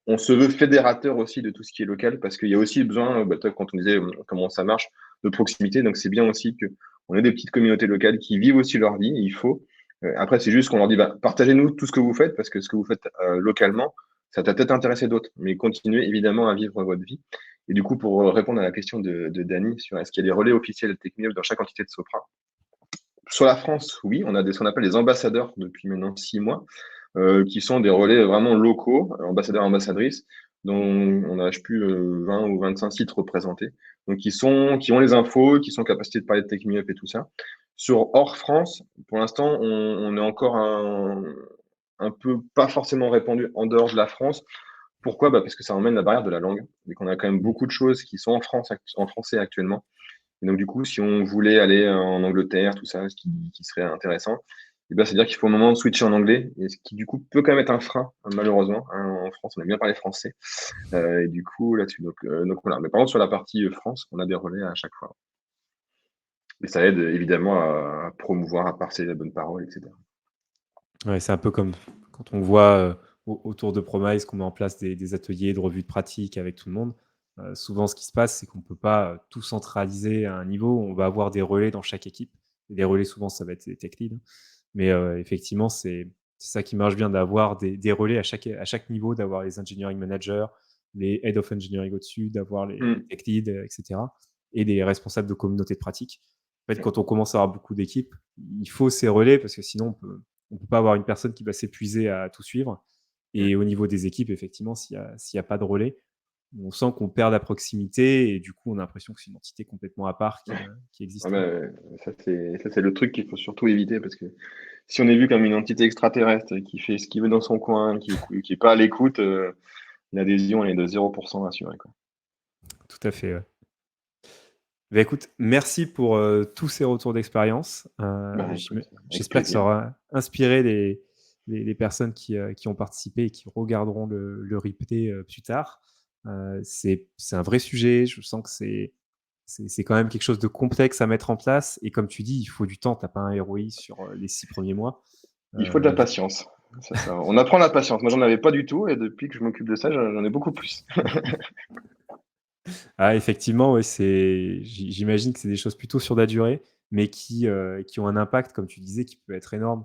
Speaker 2: on se veut fédérateur aussi de tout ce qui est local, parce qu'il y a aussi besoin, toi, quand on disait comment ça marche, de proximité. Donc, c'est bien aussi que on ait des petites communautés locales qui vivent aussi leur vie, il faut. Après, c'est juste qu'on leur dit, partagez-nous tout ce que vous faites, parce que ce que vous faites localement, ça t'a peut-être intéressé d'autres, mais continuez évidemment à vivre votre vie. Et du coup, pour répondre à la question de Dany sur est-ce qu'il y a des relais officiels de TechMeUp dans chaque entité de Sopra, sur la France, oui, on a ce qu'on appelle des ambassadeurs depuis maintenant 6 mois, qui sont des relais vraiment locaux, ambassadeurs et ambassadrices, dont on a, je sais plus, 20 ou 25 sites représentés. Donc, qui ont les infos, qui sont en capacité de parler de TechMeUp et tout ça. Sur hors France, pour l'instant, on est encore un peu pas forcément répandu en dehors de la France. Pourquoi? Parce que ça emmène la barrière de la langue, et qu'on a quand même beaucoup de choses qui sont en français actuellement. Et donc, du coup, si on voulait aller en Angleterre, tout ça, ce qui serait intéressant, c'est-à-dire qu'il faut un moment switcher en anglais, et ce qui, du coup, peut quand même être un frein, malheureusement, hein. En France, on aime bien parler français. Et du coup, là-dessus. Donc, voilà. Mais par contre, sur la partie France, on a des relais à chaque fois. Et ça aide, évidemment, à promouvoir, à passer la bonne parole, etc.
Speaker 1: Ouais, c'est un peu comme quand on voit autour de Promise qu'on met en place des ateliers de revue de pratique avec tout le monde. Souvent, ce qui se passe, c'est qu'on ne peut pas tout centraliser à un niveau. On va avoir des relais dans chaque équipe. Et les relais, souvent, ça va être des tech leads, hein. Mais effectivement, c'est ça qui marche bien, d'avoir des relais à chaque niveau, d'avoir les engineering managers, les head of engineering au-dessus, d'avoir les
Speaker 2: Mm.
Speaker 1: tech leads, etc. Et des responsables de communauté de pratique. En fait,
Speaker 2: Ouais.
Speaker 1: quand on commence à avoir beaucoup d'équipes, il faut ces relais parce que sinon, on peut pas avoir une personne qui va s'épuiser à tout suivre.
Speaker 2: Mmh.
Speaker 1: Et au niveau des équipes, effectivement, s'il y a pas de relais, on sent qu'on perd la proximité et du coup, on a l'impression que c'est une entité complètement à part qui
Speaker 2: Ah
Speaker 1: existe, quoi.
Speaker 2: bah, ça c'est le truc qu'il faut surtout éviter parce que si on est vu comme une entité extraterrestre qui fait ce qu'il veut dans son coin, qui est pas à l'écoute, l'adhésion elle est de 0% assurée, quoi.
Speaker 1: Tout à fait, ouais. Bah, écoute, merci pour, tous ces retours d'expérience.
Speaker 2: Bah, écoute, avec
Speaker 1: J'espère que ça
Speaker 2: plaisir.
Speaker 1: aura inspiré les personnes qui ont participé et qui regarderont le replay, plus tard. C'est un vrai sujet, je sens que c'est quand même quelque chose de complexe à mettre en place et comme tu dis, il faut du temps. Tu as pas un ROI sur, les 6 premiers mois.
Speaker 2: Il faut de la
Speaker 1: Du
Speaker 2: patience. Ça on apprend la patience. Moi, j'en avais pas du tout et depuis que je m'occupe de ça, j'en ai beaucoup plus.
Speaker 1: Ah effectivement, ouais, j'imagine que c'est des choses plutôt sur la durée, mais qui ont un impact, comme tu disais, qui peut être énorme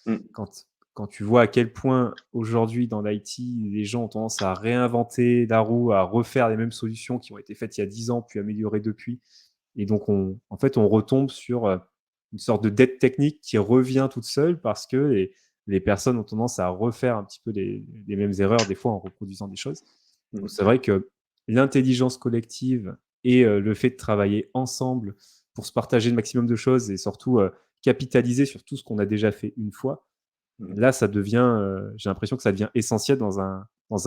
Speaker 2: Mmh.
Speaker 1: quand quand tu vois à quel point aujourd'hui dans l'IT, les gens ont tendance à réinventer la roue, à refaire les mêmes solutions qui ont été faites il y a 10 ans, puis améliorées depuis. Et donc en fait, on retombe sur, une sorte de dette technique qui revient toute seule parce que les personnes ont tendance à refaire un petit peu les mêmes erreurs, des fois en reproduisant des choses. Donc c'est
Speaker 2: Mmh.
Speaker 1: vrai que l'intelligence collective et le fait de travailler ensemble pour se partager le maximum de choses et surtout, capitaliser sur tout ce qu'on a déjà fait une fois,
Speaker 2: Mmh.
Speaker 1: là, ça devient, j'ai l'impression que ça devient essentiel dans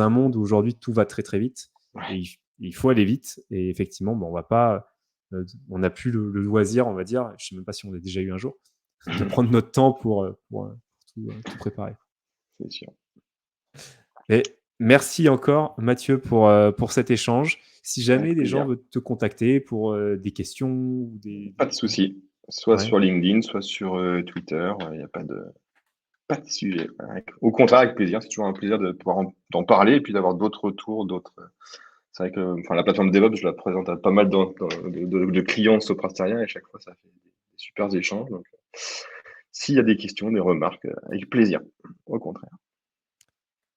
Speaker 1: un monde où aujourd'hui tout va très, très vite et
Speaker 2: Ouais.
Speaker 1: il faut aller vite et effectivement, on va pas, on n'a plus le loisir, on va dire, je sais même pas si on l'a déjà eu un jour, de prendre notre temps pour tout préparer.
Speaker 2: C'est sûr.
Speaker 1: Et merci encore Mathieu pour cet échange. Si jamais
Speaker 2: Avec
Speaker 1: les gens
Speaker 2: plaisir.
Speaker 1: veulent te contacter pour, des questions ou
Speaker 2: Pas de
Speaker 1: des
Speaker 2: souci. Soit
Speaker 1: ouais,
Speaker 2: sur LinkedIn, soit sur, Twitter, il y a pas de sujet. Au contraire, avec plaisir. C'est toujours un plaisir de pouvoir d'en parler et puis d'avoir d'autres retours, c'est vrai que enfin, la plateforme DevOps, je la présente à pas mal de clients Soprasteria et à chaque fois, ça fait des super échanges. Donc, s'il y a des questions, des remarques, avec plaisir. Au contraire.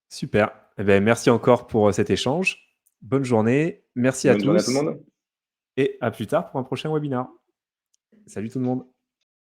Speaker 1: super. Eh beh, merci encore pour, cet échange. Bonne journée. Merci à
Speaker 2: Bonne journée à tout le
Speaker 1: tous
Speaker 2: monde.
Speaker 1: et à plus tard pour un prochain webinar. Salut tout le monde.